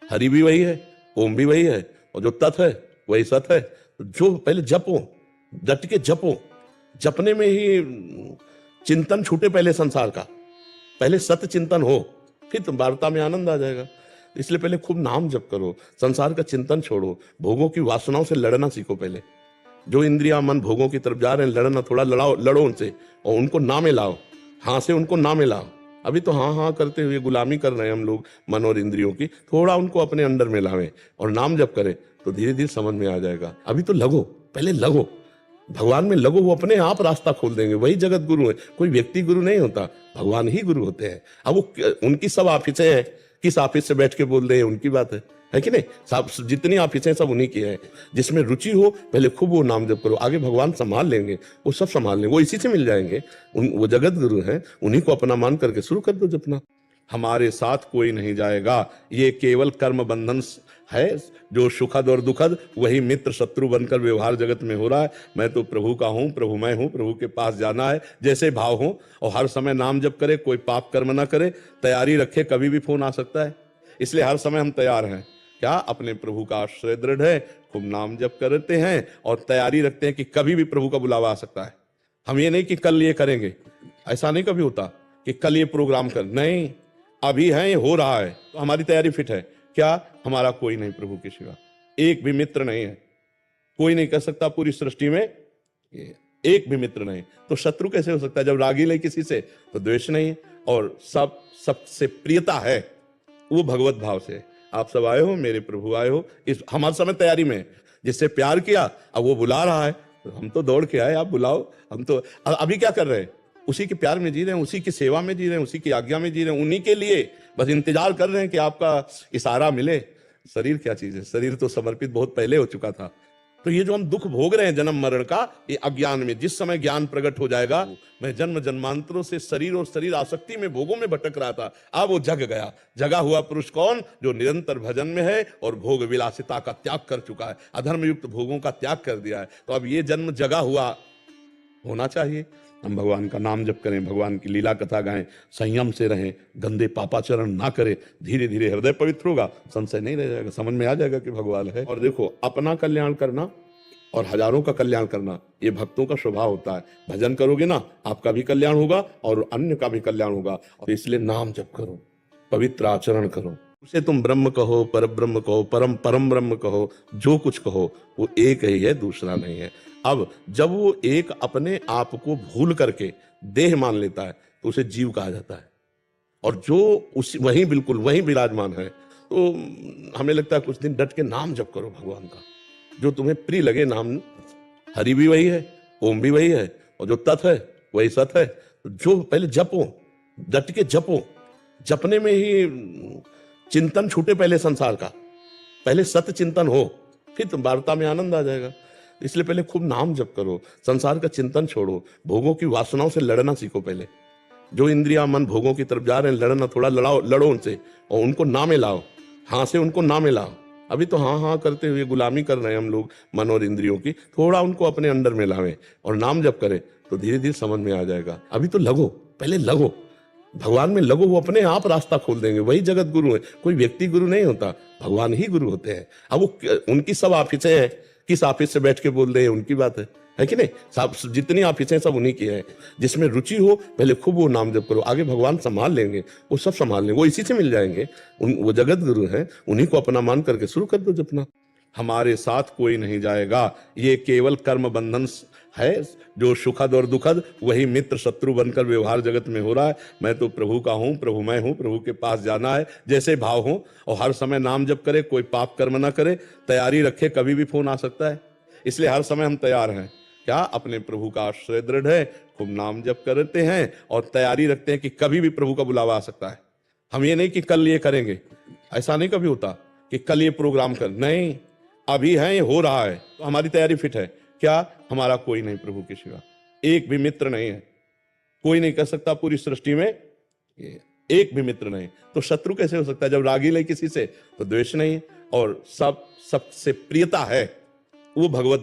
हरि भी वही है, ओम भी वही है, और जो तत् है वही सत है। तो जो पहले जपो, डट के जपो, जपने में ही चिंतन छूटे पहले संसार का, पहले सत्य चिंतन हो, फिर तुम वार्ता में आनंद आ जाएगा। इसलिए पहले खूब नाम जप करो, संसार का चिंतन छोड़ो, भोगों की वासनाओं से लड़ना सीखो। पहले जो इंद्रिया मन भोगों की तरफ जा रहे हैं, लड़ना, थोड़ा लड़ो उनसे, और उनको नामे लाओ, हाँ से उनको नामे लाओ। अभी तो हाँ हाँ करते हुए गुलामी कर रहे हैं हम लोग मन और इंद्रियों की, थोड़ा उनको अपने अंडर में लावें और नाम जप करें, तो धीरे धीरे समझ में आ जाएगा। अभी तो लगो, पहले लगो, भगवान में लगो, वो अपने आप रास्ता खोल देंगे। वही जगत गुरु है, कोई व्यक्ति गुरु नहीं होता, भगवान ही गुरु होते हैं। अब वो उनकी सब ऑफिसें हैं, किस ऑफिस से बैठ के बोल रहे हैं उनकी बात है कि नहीं? सब जितनी ऑफिसें सब उन्हीं की हैं। जिसमें रुचि हो पहले खूब वो नाम जप करो, आगे भगवान संभाल लेंगे, वो सब संभाल लेंगे, वो इसी से मिल जाएंगे। वो जगत गुरु हैं, उन्हीं को अपना मान करके शुरू कर दो जपना। हमारे साथ कोई नहीं जाएगा, ये केवल कर्म बंधन है, जो सुखद और दुखद वही मित्र शत्रु बनकर व्यवहार जगत में हो रहा है। मैं तो प्रभु का हूँ, प्रभु मैं हूँ, प्रभु के पास जाना है, जैसे भाव हो, और हर समय नाम जप करे, कोई पाप कर्म ना करे, तैयारी रखे, कभी भी फोन आ सकता है, इसलिए हर समय हम तैयार हैं। क्या? अपने प्रभु का आश्रय दृढ़ है, खूब नाम जप करते हैं और तैयारी रखते हैं कि कभी भी प्रभु का बुलावा आ सकता है। हम ये नहीं कि कल ये करेंगे, ऐसा नहीं कभी होता कि कल ये प्रोग्राम कर, नहीं, अभी है, ये हो रहा है, तो हमारी तैयारी फिट है। क्या? हमारा कोई नहीं प्रभु के सिवा, एक भी मित्र नहीं है, कोई नहीं कर सकता पूरी सृष्टि में, एक भी मित्र नहीं, तो शत्रु कैसे हो सकता है? जब रागी ले किसी से तो द्वेष नहीं है, और सबसे प्रियता है, वो भगवत भाव से। आप सब आए हो, मेरे प्रभु आए हो, इस हमारे समय तैयारी में, जिससे प्यार किया अब वो बुला रहा है, तो हम तो दौड़ के आए, आप बुलाओ। हम तो अभी क्या कर रहे हैं? उसी के प्यार में जी रहे हैं, उसी की सेवा में जी रहे हैं, उसी की आज्ञा में जी रहे हैं, उन्हीं के लिए बस इंतजार कर रहे हैं कि आपका इशारा मिले। शरीर क्या चीज है? शरीर तो समर्पित बहुत पहले हो चुका था। तो ये जो हम दुख भोग रहे हैं जन्म मरण का, ये अज्ञान में, जिस समय ज्ञान प्रकट हो जाएगा, मैं जन्म जन्मांतरों से शरीर और शरीर आसक्ति में भोगों में भटक रहा था, अब वो जग गया। जगा हुआ पुरुष कौन? जो निरंतर भजन में है और भोग विलासिता का त्याग कर चुका है, अधर्म युक्त भोगों का त्याग कर दिया है। तो अब ये जन्म जगा हुआ होना चाहिए। हम भगवान का नाम जप करें, भगवान की लीला कथा गाएं, संयम से रहें, गंदे पापाचरण ना करें, धीरे धीरे हृदय पवित्र होगा, संशय नहीं रह जाएगा, समझ में आ जाएगा कि भगवान है। और देखो, अपना कल्याण करना और हजारों का कल्याण करना, ये भक्तों का स्वभाव होता है। भजन करोगे ना, आपका भी कल्याण होगा और अन्य का भी कल्याण होगा। और इसलिए नाम जप करो, पवित्र आचरण करो। उसे तुम ब्रह्म कहो, पर ब्रह्म कहो, परम परम ब्रह्म कहो, जो कुछ कहो वो एक ही है, दूसरा नहीं है। अब जब वो एक अपने आप को भूल करके देह मान लेता है तो उसे जीव कहा जाता है। और जो उसी वहीं बिल्कुल वहीं विराजमान है, तो हमें लगता है कुछ दिन डट के नाम जप करो भगवान का, जो तुम्हें प्रिय लगे नाम। हरि भी वही है, ओम भी वही है, और जो तत् है वही सत है। तो जो पहले जपो, डट के जपो। जपने में ही चिंतन छूटे पहले संसार का, पहले सत्य चिंतन हो, फिर तुम वार्ता में आनंद आ जाएगा। इसलिए पहले खूब नाम जप करो, संसार का चिंतन छोड़ो, भोगों की वासनाओं से लड़ना सीखो। पहले जो इंद्रिया मन भोगों की तरफ जा रहे हैं, लड़ना थोड़ा लड़ो उनसे, और उनको नामे लाओ, हाँ से उनको नामे लाओ। अभी तो हाँ हाँ करते हुए गुलामी कर रहे हैं हम लोग मन और इंद्रियों की, थोड़ा उनको अपने अंडर में लावें और नाम जप करें तो धीरे धीरे समझ में आ जाएगा। अभी तो लगो, पहले लगो, भगवान में लगो, वो अपने आप रास्ता खोल देंगे। वही जगत गुरु है, कोई व्यक्ति गुरु नहीं होता, भगवान ही गुरु होते हैं। अब वो उनकी सब ऑफिसें हैं, किस ऑफिस से बैठ के बोल रहे हैं उनकी बात है कि नहीं। सब जितनी ऑफिसें सब उन्हीं की हैं। जिसमें रुचि हो पहले खूब वो नाम जप करो, आगे भगवान संभाल लेंगे, वो सब संभाल लेंगे, वो इसी से मिल जाएंगे। वो जगत गुरु हैं, उन्हीं को अपना मान करके शुरू कर दो जपना। हमारे साथ कोई नहीं जाएगा, ये केवल कर्म बंधन है। जो सुखद और दुखद वही मित्र शत्रु बनकर व्यवहार जगत में हो रहा है। मैं तो प्रभु का हूँ, प्रभु मैं हूँ, प्रभु के पास जाना है, जैसे भाव हो। और हर समय नाम जप करे, कोई पाप कर्म ना करे, तैयारी रखे, कभी भी फोन आ सकता है। इसलिए हर समय हम तैयार हैं। क्या अपने प्रभु का आश्रय दृढ़ है, खूब नाम जप करते हैं और तैयारी रखते हैं कि कभी भी प्रभु का बुलावा आ सकता है। हम ये नहीं कि कल ये करेंगे, ऐसा नहीं कभी होता कि कल ये प्रोग्राम कर, नहीं, अभी है, ये हो रहा है, तो हमारी तैयारी फिट है। क्या हमारा कोई नहीं प्रभु के सिवा, एक भी मित्र नहीं है, कोई नहीं कर सकता पूरी सृष्टि में, एक भी मित्र नहीं। तो शत्रु कैसे हो सकता है? जब रागी नहीं किसी से तो द्वेष नहीं, और सबसे प्रियता है, वो भगवत